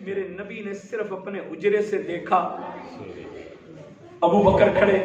میرے نبی نے صرف اپنے حجرے سے دیکھا ابو بکر کھڑے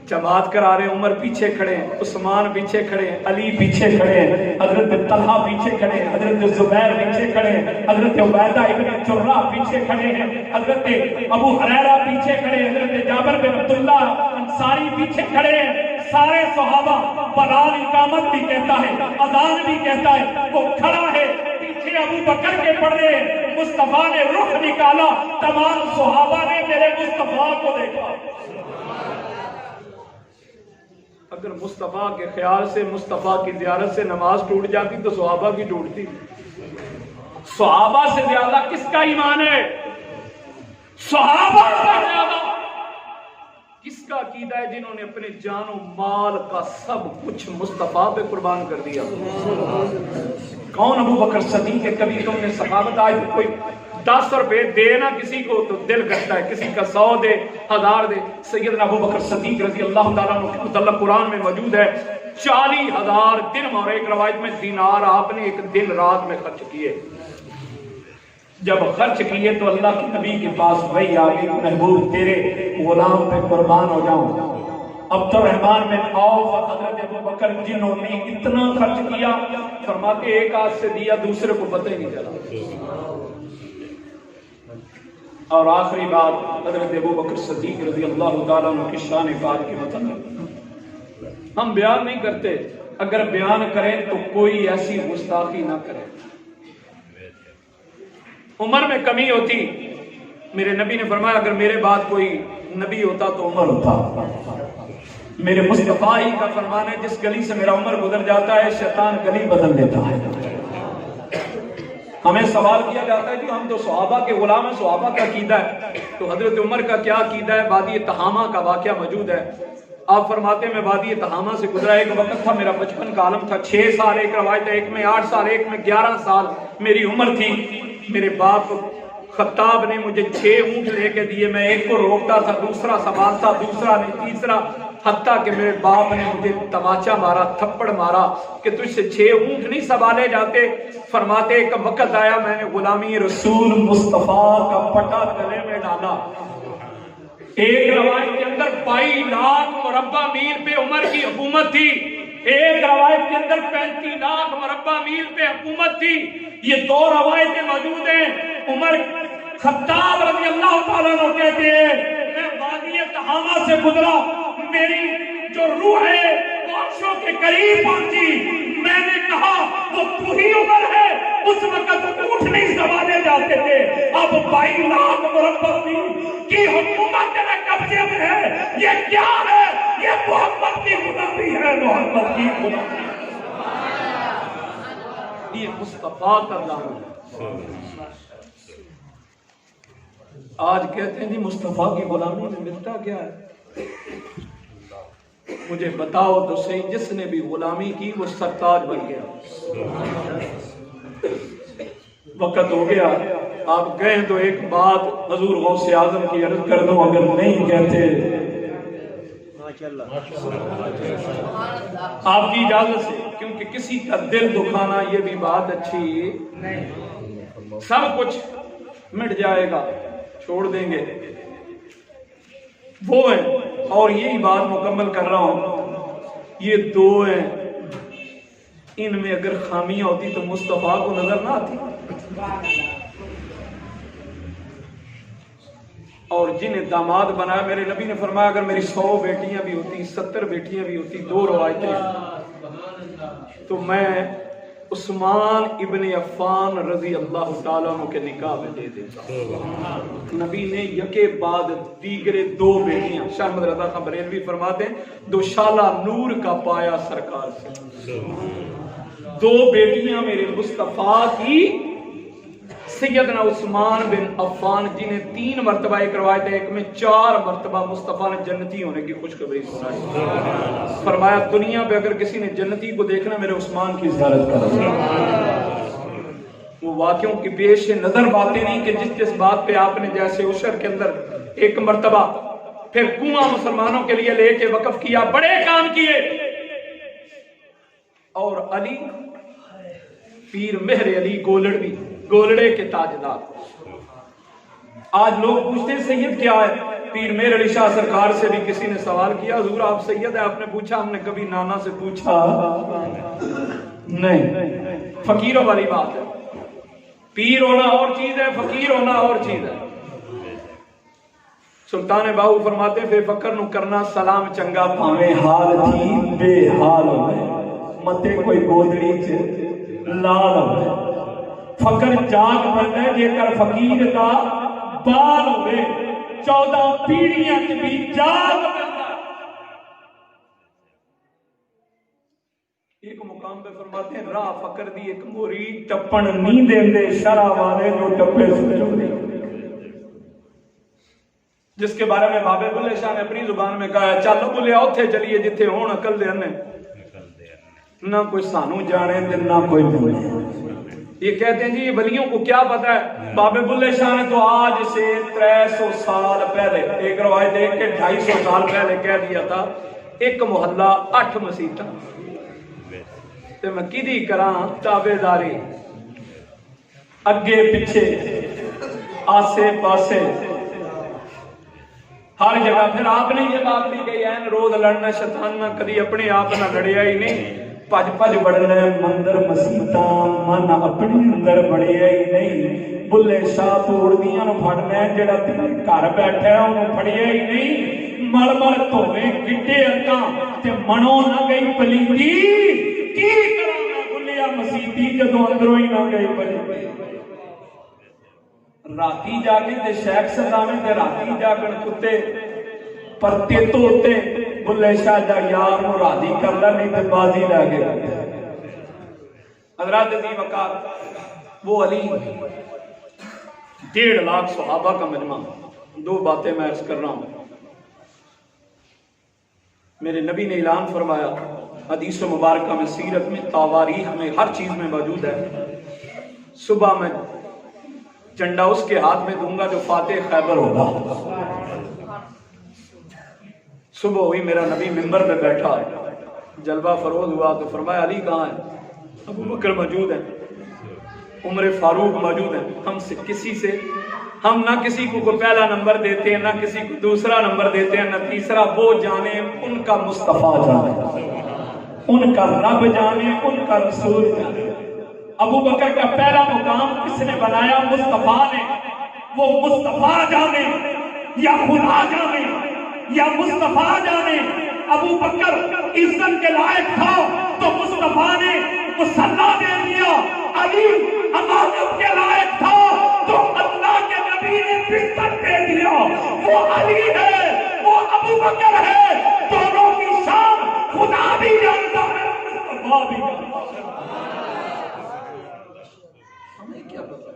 جماعت کرا رہے, عمر پیچھے کھڑے ہیں, عثمان پیچھے کھڑے ہیں, علی پیچھے کھڑے ہیں, حضرت طلحہ پیچھے کھڑے ہیں, حضرت زبیر پیچھے کھڑے ہیں, حضرت عبیدہ ابن جرہ پیچھے کھڑے ہیں, حضرت ابو ہریرہ پیچھے کھڑے ہیں, حضرت جابر بن عبداللہ انصاری پیچھے کھڑے ہیں. سارے صحابہ, بلال اقامت بھی کہتا ہے, اذان بھی کہتا ہے, وہ کھڑا ہے, پیچھے ابو بکر کے پڑھ رہے ہیں. مصطفیٰ نے رخ نکالا, تمام صحابہ نے میرے مصطفیٰ کو دیکھا. اگر مصطفیٰ کے خیال سے, مصطفیٰ کی زیارت سے نماز ٹوٹ جاتی تو صحابہ کی ٹوٹتی. صحابہ سے زیادہ کس کا ایمان ہے؟ صحابہ سے زیادہ کس کا عقیدہ ہے جنہوں نے اپنے جان و مال کا سب کچھ مصطفیٰ پہ قربان کر دیا؟ کون؟ ابو بکر صدیق ہے. کبھی تم نے سخاوت, آج کوئی 10 روپے دے نا کسی کو تو دل کرتا ہے, کسی کا 100 دے, 1000 دے. سیدنا ابو بکر صدیق رضی اللہ تعالیٰ عنہ کے متعلق قرآن میں موجود ہے 40,000 درہم اور ایک روایت میں دینار آپ نے ایک دن رات میں خرچ کیے. جب خرچ کیے تو اللہ کے نبی کے پاس وہی آ گئی, محبوب تیرے غلام پہ قربان ہو جاؤں. عبد الرحمن بن عوف اور حضرت ابو بکر جنہوں نے اتنا خرچ کیا, فرماتے ایک ہاتھ سے دیا دوسرے کو پتہ ہی نہیں چلا. اور آخری بات حضرت ابو بکر صدیق رضی اللہ تعالیٰ عنہ کی شان پاک کے متعلق ہم بیان نہیں کرتے. اگر بیان کریں تو کوئی ایسی گستاخی نہ کرے. عمر میں کمی ہوتی, میرے نبی نے فرمایا اگر میرے بعد کوئی نبی ہوتا تو عمر ہوتا. میرے مصطفیٰ ہی کا فرمان ہے جس گلی سے میرا عمر گزر جاتا ہے شیطان گلی بدل دیتا ہے. ہمیں سوال کیا جاتا ہے کہ ہم تو صحابہ کے غلام ہیں، صحابہ کا عقیدہ ہے، تو حضرت عمر کا کیا عقیدہ ہے؟ وادی تہامہ کا واقعہ موجود ہے. آپ فرماتے ہیں میں وادی تہامہ سے گزرا، ایک وقت تھا میرا بچپن کا عالم تھا، 6 سال ایک روایت ہے، ایک میں 8 سال ایک میں 11 سال میری عمر تھی. میرے باپ خطاب نے مجھے 6 اونٹ لے کے دیے، میں ایک کو روکتا تھا، دوسرا سنبھالتا، دوسرا نہیں، تیسرا، حتیٰ کہ میرے باپ نے مجھے تماچا مارا، تھپڑ مارا کہ تجھ سے 6 اونٹ نہیں سنبھالے جاتے. فرماتے ایک وقت آیا میں نے غلامی رسول مصطفیٰ کا پٹا گلے میں ڈالا. ایک روایت کے اندر 22 لاکھ مربع میل پہ عمر کی حکومت تھی، ایک روایت کے اندر 35 لاکھ مربع میل پہ حکومت تھی. یہ 2 روایتیں موجود ہیں. عمر خطاب رضی اللہ تعالیٰ عنہ کہتے ہیں میں وادی تہامہ سے گزرا، میری جو روح ہے وہ عرشوں کے قریب پہنچی. میں نے کہا وہ تو ہی عمر ہے، اس وقت اونٹ نہیں سنبھالے جاتے تھے، اب 22 لاکھ مربع میل کی حکومت تیرے قبضے میں ہے. یہ کیا ہے؟ یہ محمد کی غلامی ہے، محمد کی غلامی. یہ مصطفیٰ کا نام ہے. آج کہتے ہیں جی مصطفیٰ کی غلامی میں ملتا کیا ہے؟ مجھے بتاؤ تو صحیح، جس نے بھی غلامی کی وہ سرتاج بن گیا. وقت ہو گیا، آپ گئے تو ایک بات حضور غوث اعظم کی عرض کر دوں، اگر نہیں کہتے آپ کی اجازت سے، کیونکہ کسی کا دل دکھانا یہ بھی بات اچھی نہیں. سب کچھ مٹ جائے گا، چھوڑ دیں گے، وہ ہیں. اور یہی بات مکمل کر رہا ہوں، یہ 2 ہیں، ان میں اگر خامیاں ہوتی تو مصطفیٰ کو نظر نہ آتی. اور جنہیں داماد بنایا، میرے نبی نے فرمایا اگر میری 100 بیٹیاں بھی ہوتی، 70 بیٹیاں بھی ہوتی، 2 روایتیں تو میں عثمان ابن عفان رضی اللہ تعالیٰ عنہ کے نکاح میں دے دیتا. نبی نے یکے بعد دیگرے 2 بیٹیاں، شاہ احمد رضا خان بریلوی فرماتے ہیں دوشالہ نور کا پایا سرکار سے. 2 بیٹیاں میرے مصطفیٰ کی، سیدنا عثمان بن عفان جنہیں 3 مرتبہ، ایک روایت ہے ایک میں 4 مرتبہ مصطفیٰ نے جنتی ہونے کی خوشخبری سنائی. فرمایا دنیا پہ اگر کسی نے جنتی کو دیکھنا میرے عثمان کی زیارت کرو. وہ واقعوں کی پیش نظر باتیں نہیں کہ جس بات پہ آپ نے جیسے عشر کے اندر 1 مرتبہ پھر کنواں مسلمانوں کے لیے لے کے وقف کیا، بڑے کام کیے. اور علی پیر مہر علی گولڑوی، گولڑے کے تاجدار. آج لوگ پوچھتے ہیں سید کیا ہے؟ پیر مہر علی شاہ سرکار سے بھی کسی نے سوال کیا حضور آپ سید ہے؟ آپ نے پوچھا ہم نے کبھی نانا سے پوچھا نہیں. فقیروں والی بات ہے، پیر ہونا اور چیز ہے، فقیر ہونا اور چیز ہے. سلطان باہو فرماتے ہیں بے فقر نو کرنا سلام چنگا پاویں حال تھی بے حال ہوئے، متے کوئی گودڑی چ لال ہوئے. فقر جاگ بننا ہے جے کر فقیر دا بال ہوئے، 14 پیڑیاں چ بھی جاگ بننا. ایک مقام پہ فرماتے ہیں راہ فقر دی ایک موری ٹپن نہیں دیندے شرع والے جو ٹپے سمجھو نہیں. جس کے بارے میں بابے بلے شاہ نے اپنی زبان میں کہا ہے چلو بلیا اتھے چلیے جتھے ہون عقل دے نے، نہ کوئی سانو جانے دے نہ کوئی بولے. یہ کہتے ہیں جی ولیوں کو کیا پتا ہے؟ بابے بلے شاہ نے تو آج سے 300 سال پہلے، ایک روایت ہے کہ 250 سال پہلے کہہ دیا تھا ایک محلہ 8 مسیتاں تے میں کدی کراں تابے داری، اگے پیچھے آسے پاسے ہر جگہ. پھر آپ نے یہ بات بھی کہی ہے روز لڑنا شیطان نہ کدی اپنے آپ نہ لڑیا ہی نہیں، پج پج بڑھنا مندر مسیتاں من اپنے اندر بڑھیا ہی نہیں. بلے شاہ توڑدیاں نو پھڑنا جڑا تیرے گھر بیٹھا ہے انہوں پھڑیا ہی نہیں. مل مل دھوے گٹے اکاں تے منو نہ گئی پلیتی، کی کراں میں بلیا مسیتی جدوں اندروں ہی نہ گئی پلیتی. راتی جاگے تے شیخ سداویں تے راتی جاگن کتے پرتے توتے بلے شاہ جا یار نو راضی کر لے نہیں تے بازی لے کے حضرات عظیم وقار وہ علی 1.5 لاکھ صحابہ کا مجمع. دو باتیں میں عرض کر رہا ہوں. میرے نبی نے اعلان فرمایا حدیث مبارکہ میں سیرت میں تواریخ میں ہر چیز میں موجود ہے صبح میں جھنڈا اس کے ہاتھ میں دوں گا جو فاتح خیبر ہوگا. صبح ہوئی میرا نبی منبر پہ بیٹھا جلوہ فروز ہوا تو فرمایا علی کہاں ہے؟ ابو بکر موجود ہیں, عمر فاروق موجود ہیں. ہم نہ کسی کو پہلا نمبر دیتے ہیں نہ کسی کو دوسرا نمبر دیتے ہیں نہ تیسرا. وہ جانے ان کا مصطفیٰ جانے, ان کا رب جانے, ان کا رسول جانے. ابو بکر کا پہلا مقام کس نے بنایا؟ مصطفیٰ نے. وہ مصطفیٰ جانے یا خدا جانے یا مصطفیٰ جانے. ابو بکر عزت کے لائق تھا تو مصطفیٰ نے مصلی دے دیا. علی امانت کے لائق تھا تو اللہ کے نبی نے بستر دے دیا. وہ علی ہے, وہ ابو بکر ہے, دونوں کی شان خدا بھی جانتا ہے, مصطفیٰ بھی جانتا ہے. ہمیں کیا پتا؟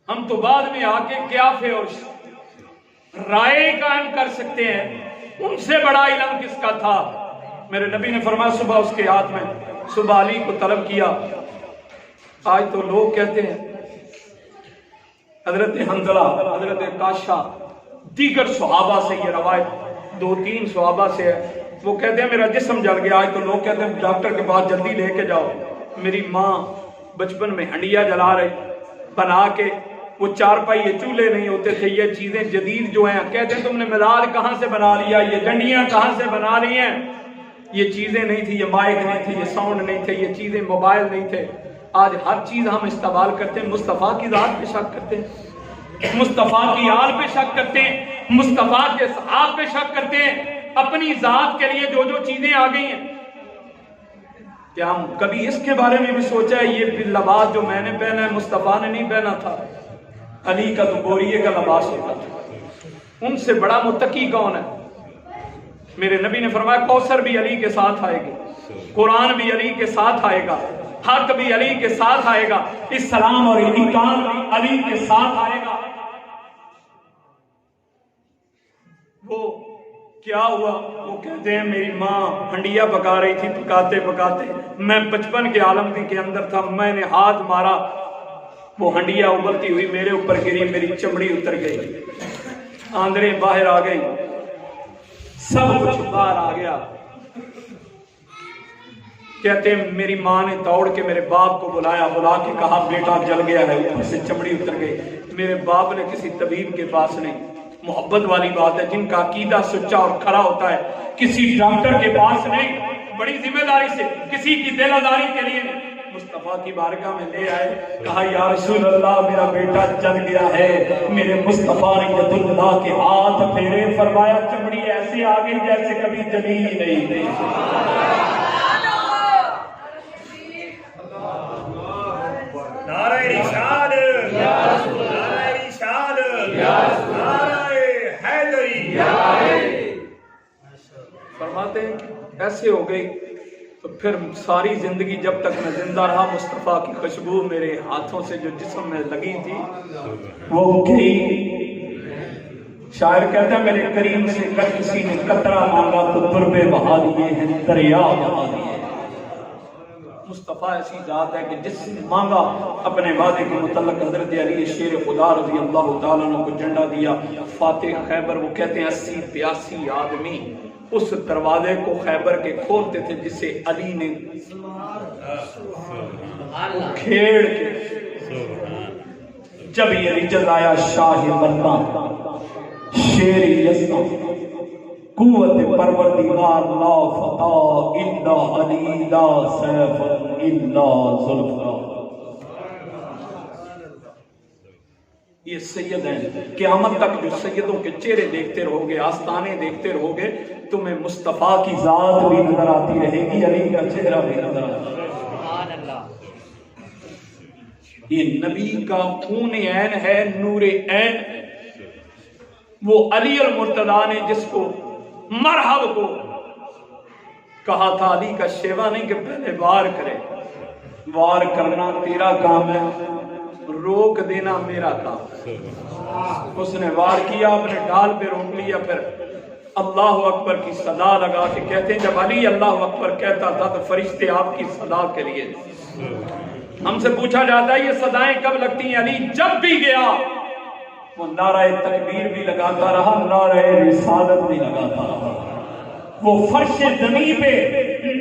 ہم تو بعد میں آ کے قیافے اور رائے قائم کر سکتے ہیں. ان سے بڑا علم کس کا تھا؟ میرے نبی نے فرمایا صبح اس کے ہاتھ میں, صبح علی کو طلب کیا. آج تو لوگ کہتے ہیں حضرت حنظلہ, حضرت کاشا, دیگر صحابہ سے یہ روایت 2-3 صحابہ سے ہے, وہ کہتے ہیں میرا جسم جل گیا. آج تو لوگ کہتے ہیں ڈاکٹر کے پاس جلدی لے کے جاؤ. میری ماں بچپن میں ہنڈیا جلا رہی بنا کے, وہ 4 پہیے چولہے نہیں ہوتے تھے, یہ چیزیں جدید جو ہیں کہتے ہیں تم نے مزاج کہاں سے بنا لیا, یہ ڈنڈیاں کہاں سے بنا لی ہیں. یہ چیزیں نہیں تھی, یہ مائک نہیں تھی, یہ ساؤنڈ نہیں تھے, یہ چیزیں موبائل نہیں تھے. آج ہر چیز ہم استعمال کرتے ہیں. مصطفیٰ کی ذات پہ شک کرتے ہیں, مصطفیٰ کی آل پہ شک کرتے ہیں, مصطفیٰ کے صحاب پہ شک کرتے ہیں. اپنی ذات کے لیے جو جو چیزیں آ گئی ہیں, کیا ہم کبھی اس کے بارے میں بھی سوچا ہے یہ لباس جو میں نے پہنا ہے مصطفیٰ نے نہیں پہنا تھا؟ علی کا تو بوریے کا لباس ہوتا تھا. ان سے بڑا متقی کون ہے؟ میرے نبی نے فرمایا کوثر بھی علی کے ساتھ آئے گی, قرآن بھی علی کے ساتھ آئے گا, حق بھی علی کے ساتھ آئے گا, اسلام اور ایمان بھی علی کے ساتھ آئے گا. وہ کیا ہوا؟ وہ کہتے ہیں میری ماں ہنڈیا پکا رہی تھی, پکاتے پکاتے میں بچپن کے عالم کے اندر تھا, میں نے ہاتھ مارا, وہ ہنڈیا ابلتی ہوئی میرے اوپر گری, میری چمڑی اتر گئی, آندریں باہر آ گئی, سب کچھ باہر آ گیا. کہتے ہیں میری ماں نے دوڑ کے میرے باپ کو بلایا, بلا کے کہا بیٹا جل گیا ہے, اوپر سے چمڑی اتر گئی. میرے باپ نے کسی طبیب کے پاس نہیں, محبت والی بات ہے, جن کا عقیدہ سچا اور کھڑا ہوتا ہے, کسی ڈاکٹر کے پاس نہیں, بڑی ذمہ داری سے کسی کی دل آزاری کے لیے مصطفیٰ کی بارگاہ میں لے آئے. کہا یا رسول اللہ میرا بیٹا جل گیا ہے. میرے مصطفیٰ نے ید اللہ کے ہاتھ پھیرے, فرمایا چمڑی ایسے آ گئی جیسے کبھی جلی ہی نہیں تھی. نعرہ رسالت, نعرہ رسالت, نعرہ حیدری. فرماتے ہیں کہ ایسے ہو گئی تو پھر ساری زندگی جب تک میں زندہ رہا مصطفیٰ کی خوشبو میرے ہاتھوں سے جو جسم میں لگی تھی وہ گئی. شاعر کہتا ہے میرے کریم سے کر کسی نے قطرہ مانگا تو تربے بہا دیے ہیں, دریا بہا دیے. مصطفیٰ ایسی ذات ہے کہ جس نے مانگا اپنے وعدے کے متعلق حضرت علی شیر خدا رضی اللہ تعالیٰ عنہ کو جھنڈا دیا. فاتح خیبر, وہ کہتے ہیں 80-82 آدمی اس دروازے کو خیبر کے کھولتے تھے جسے علی نے کھیڑ کے. جب یہ رجل آیا شاہ مردان شیر یزدان, قوت پروردگار لا فتح الا علی لا سیف الا ذوالفقار. یہ سید ہیں, قیامت تک جو سیدوں کے چہرے دیکھتے رہو گے, آستانے دیکھتے رہو گے, تمہیں مصطفیٰ کی ذات بھی نظر آتی رہے گی, علی کا چہرہ بھی نظر آتا ہے. سبحان اللہ. یہ نبی کا خون عین ہے, نور عین. وہ علی المرتضیٰ نے جس کو مرحب کو کہا تھا علی کا شیوا نہیں کہ پہلے وار کرے، وار کرنا تیرا کام ہے، روک دینا میرا کام ہے۔ اس نے وار کیا، اپنے ڈال پہ روک لیا، پھر اللہ اکبر کی صدا لگا کے کہتے ہیں جب علی اللہ اکبر کہتا تھا تو فرشتے آپ کی صدا کے لیے۔ ہم سے پوچھا جاتا ہے یہ صدائیں کب لگتی ہیں؟ علی جب بھی گیا وہ نعرہ تکبیر بھی لگاتا رہا، نعرہ رسالت بھی لگاتا رہا۔ وہ فرش زمین پہ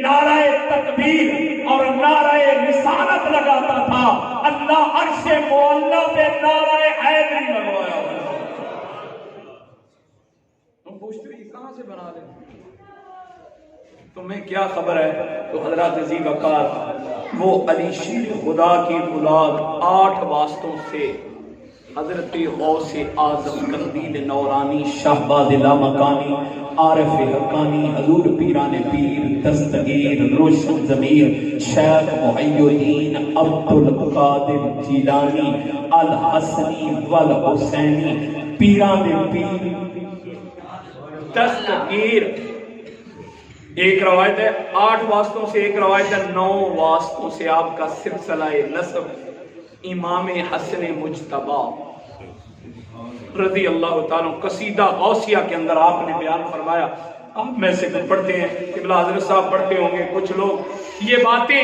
نعرہ تکبیر اور نعرہ رسالت لگاتا تھا، اللہ عرش معلیٰ پہ نعرہ حیدری لگوایا۔ تم پوچھتے ہو یہ کہاں سے بنا لے، تمہیں کیا خبر ہے؟ تو حضرات ذی وقار وہ علی شیر خدا کی اولاد 8 واسطوں سے حضرت غوث اعظم قندیل نورانی شہباز لامکانی عارف حقانی حضور پیران پیر دستگیر روشن ضمیر شیخ محی الدین عبدالقادر جیلانی الحسنی والحسینی پیران پیر دستگیر۔ ایک روایت ہے 8 واسطوں سے، ایک روایت ہے 9 واسطوں سے آپ کا سلسلہ نسب امام حسن مجتبی رضی اللہ تعالیٰ قصیدہ غوثیہ کے اندر آپ نے بیان فرمایا۔ آپ میں سے پڑھتے ہیں، قبلہ حضرت صاحب پڑھتے ہوں گے کچھ لوگ یہ باتیں،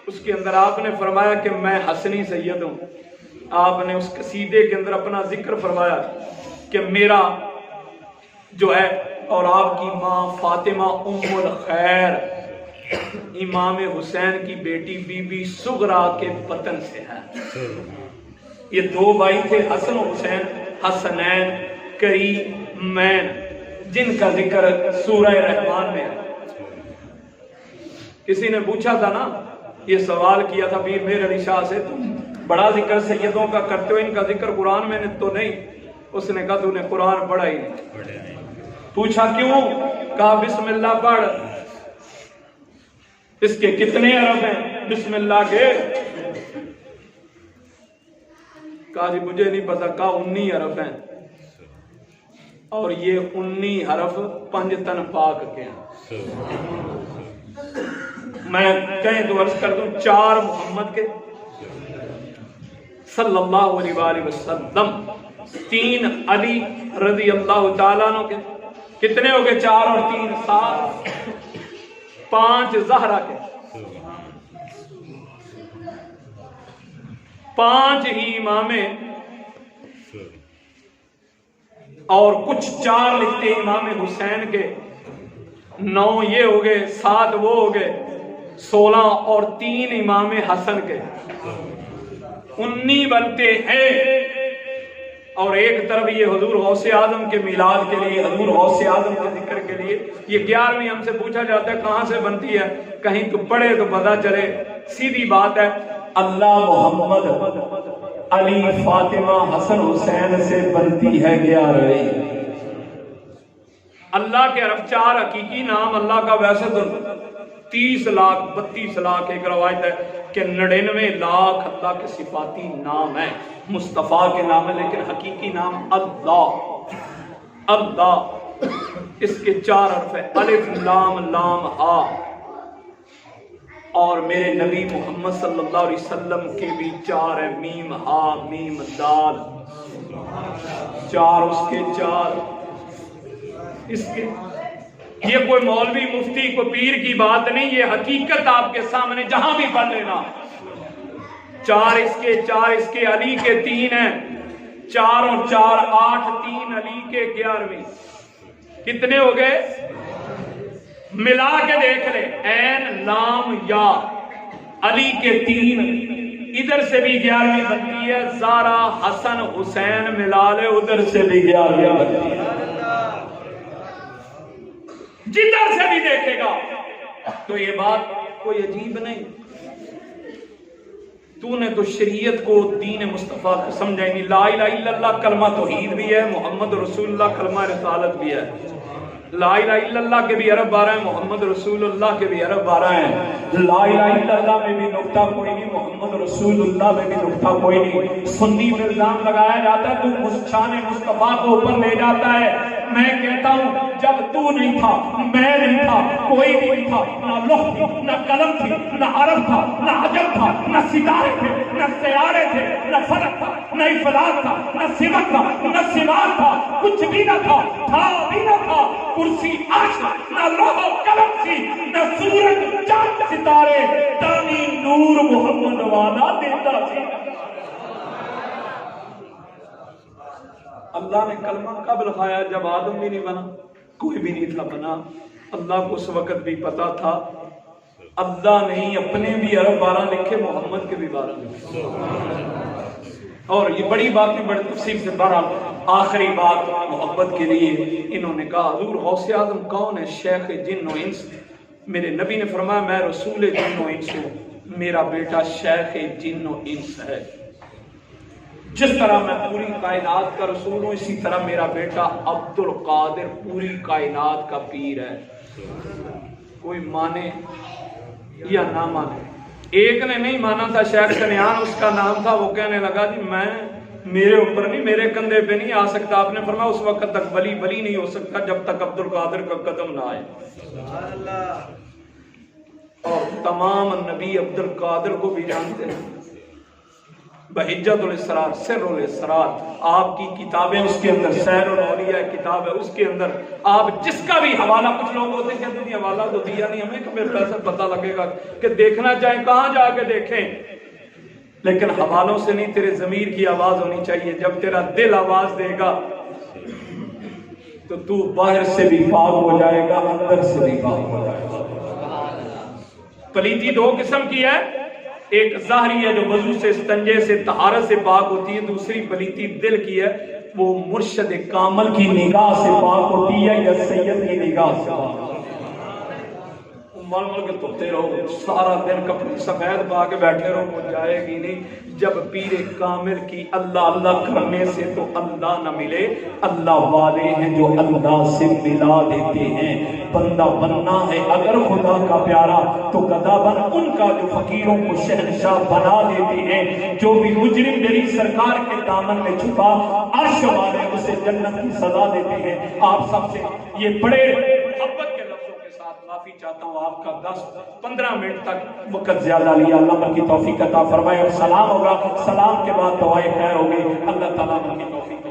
اس کے اندر آپ نے فرمایا کہ میں حسنی سید ہوں۔ آپ نے اس قصیدے کے اندر اپنا ذکر فرمایا کہ میرا جو ہے اور آپ کی ماں فاطمہ ام الخیر امام حسین کی بیٹی بی بی سغرا کے بطن سے ہے۔ یہ 2 بھائی تھے حسن و حسین، حسنین کریمین، جن کا ذکر سورہ رحمان میں ہے۔ کسی نے پوچھا تھا نا، یہ سوال کیا تھا پیر میر علی شاہ سے، تم بڑا ذکر سیدوں کا کرتے ہو، ان کا ذکر قرآن میں تو نہیں؟ اس نے کہا تو نے قرآن پڑھا ہی نہیں۔ پوچھا کیوں؟ کہا بسم اللہ پڑھ۔ اس کے کتنے حرف ہیں بسم اللہ کے؟ کہا جی مجھے نہیں پتا۔ کہا 19 حرف ہیں، اور یہ 19 حرف 5 تن پاک کے ہیں۔ میں کہیں تو عرض کر دوں 4 محمد کے صلی اللہ علیہ وآلہ وسلم، 3 علی رضی اللہ تعالیٰ عنہ کے، کتنے ہو گئے؟ 4 اور 3 7، 5 زہرا کے، 5 ہی امام، اور کچھ 4 لکھتے امام حسین کے، 9 یہ ہو گئے، 7 وہ ہو گئے، 16 اور 3 امام حسن کے، 19 بنتے ہیں۔ اور ایک طرف یہ حضور غوث اعظم کے میلاد کے لیے، حضور غوث اعظم کے ذکر کے لیے یہ 11ویں ہم سے پوچھا جاتا ہے کہاں سے بنتی ہے؟ کہیں تو پڑھے تو پتا چلے۔ سیدھی بات ہے، اللہ محمد علی فاطمہ حسن حسین سے بنتی ہے 11ویں۔ اللہ کے حرف 4 حقیقی نام اللہ کا، ویسے تو 30 لاکھ 32 لاکھ ایک روایت ہے کہ 99 لاکھ اللہ کے صفاتی نام ہیں، مصطفیٰ کے نام ہے، لیکن حقیقی نام اللہ۔ اللہ اس کے 4 حرف ہیں، الف لام لام ہا، اور میرے نبی محمد صلی اللہ علیہ وسلم کے بھی 4 ہیں، میم ہا میم دال، 4 اس کے 4 اس کے۔ یہ کوئی مولوی مفتی کو پیر کی بات نہیں، یہ حقیقت آپ کے سامنے جہاں بھی پڑھ لینا۔ 4 اس کے 4 اس کے، علی کے 3 ہیں، 4 اور 4 8، 3 علی کے 11ویں، کتنے ہو گئے؟ ملا کے دیکھ لے، عین لام یا، علی کے 3، ادھر سے بھی 11ویں بنتی ہے، زارا حسن حسین ملا لے ادھر سے بھی 11ویں بنتی ہے، جدھر سے بھی دیکھے گا۔ تو یہ بات کوئی عجیب نہیں، تو نے تو شریعت کو دین مصطفیٰ کو سمجھا ہی نہیں. لا الہ الا اللہ کلمہ توحید بھی ہے, محمد رسول اللہ کلمہ رسالت بھی ہے. لا الہ الا اللہ کے بھی عرب 12 ہیں, محمد رسول اللہ کے بھی عرب 12 ہیں. لا الہ الا اللہ میں بھی نقطہ کوئی نہیں, محمد رسول اللہ میں بھی نقطہ کوئی نہیں. سنی میں الزام لگایا جاتا ہے تو شان مصطفیٰ کو اوپر لے جاتا ہے. میں کہتا ہوں جب تو نہیں تھا, میں نہیں تھا, کوئی بھی نہیں تھا, نہ لوح تھی, نہ قلم تھی, نہ عرب تھا, نہ عجم تھا, نہ ستارے تھے, نہ سیارے تھے, نہ فلک تھا, نہ افلاک تھا, نہ سمک تھا, نہ سماع تھا, کچھ بھی نہ تھا بھی نہ تھا. کرسی عرش, نہ لوح و قلم تھی, نہ سورج چاند ستارے, دانی نور محمد والا دیتا تھی. اللہ نے کلمہ کب لکھایا؟ جب آدم بھی نہیں بنا, کوئی بھی نہیں تھا بنا. اللہ کو اس وقت بھی پتا تھا. اللہ نے اپنے بھی عرب 12 لکھے, محمد کے بھی 12 لکھے. اور یہ بڑی بات نہیں, بڑے تفصیل سے. بہرحال آخری بات محبت کے لیے انہوں نے کہا حضور غوث اعظم کون ہے؟ شیخ جن و انس. میرے نبی نے فرمایا میں رسول جن و انس ہوں, میرا بیٹا شیخ جن و انس ہے. جس طرح میں پوری کائنات کا رسول ہوں, اسی طرح میرا بیٹا عبد القادر پوری کائنات کا پیر ہے. کوئی مانے یا نہ مانے. ایک نے نہیں مانا تھا, شیخ کنیان اس کا نام تھا, وہ کہنے لگا جی میں میرے اوپر نہیں, میرے کندھے پہ نہیں آ سکتا. آپ نے فرمایا اس وقت تک ولی ولی نہیں ہو سکتا جب تک عبد القادر کا قدم نہ آئے. اور تمام نبی عبد القادر کو بھی جانتے ہیں. بحجت الاسرار, سر الاسرار, آپ کی کتابیں اس کے اندر, سیر الاولیاء کتاب ہے اس کے اندر. آپ جس کا بھی حوالہ, کچھ لوگ ہوتے ہیں کہ حوالہ تو دیا نہیں ہمیں, کہ میرے پیسے پتہ لگے گا کہ دیکھنا چاہیں کہاں جا کے دیکھیں. لیکن حوالوں سے نہیں, تیرے ضمیر کی آواز ہونی چاہیے. جب تیرا دل آواز دے گا تو باہر سے بھی پاک ہو جائے گا, اندر سے بھی پاک ہو جائے گا. پلیتی 2 قسم کی ہے. ایک ظاہری ہے جو وضو سے, استنجے سے, طہارت سے پاک ہوتی ہے. دوسری پلیتی دل کی ہے, وہ مرشد کامل کی نگاہ سے پاک ہوتی ہے یا سید کی نگاہ سے پاک. مل مل کے دھوتے رہو, سارا دن کپڑے سفید پا کے بیٹھے رہو, وہ جائے گی نہیں. جب پیر کامل کی اللہ اللہ کرنے سے تو اللہ نہ ملے. اللہ والے ہیں جو اللہ سے ملا دیتے ہیں. بندہ بننا ہے اگر خدا کا پیارا تو گدا بن ان کا جو فقیروں کو شہنشاہ بنا دیتے ہیں. جو بھی مجرم میری سرکار کے دامن میں چھپا, عرش والے اسے جنت کی سزا دیتے ہیں. آپ سب سے یہ بڑے محبت کے لفظوں کے ساتھ معافی چاہتا ہوں. آپ کا 10-15 منٹ تک وقت زیادہ لیا, اللہ پر کی توفیق عطا فرمائے. اور سلام ہوگا, سلام کے بعد دعائیں خیر ہوگی. اللہ تعالیٰ پر کی توفیق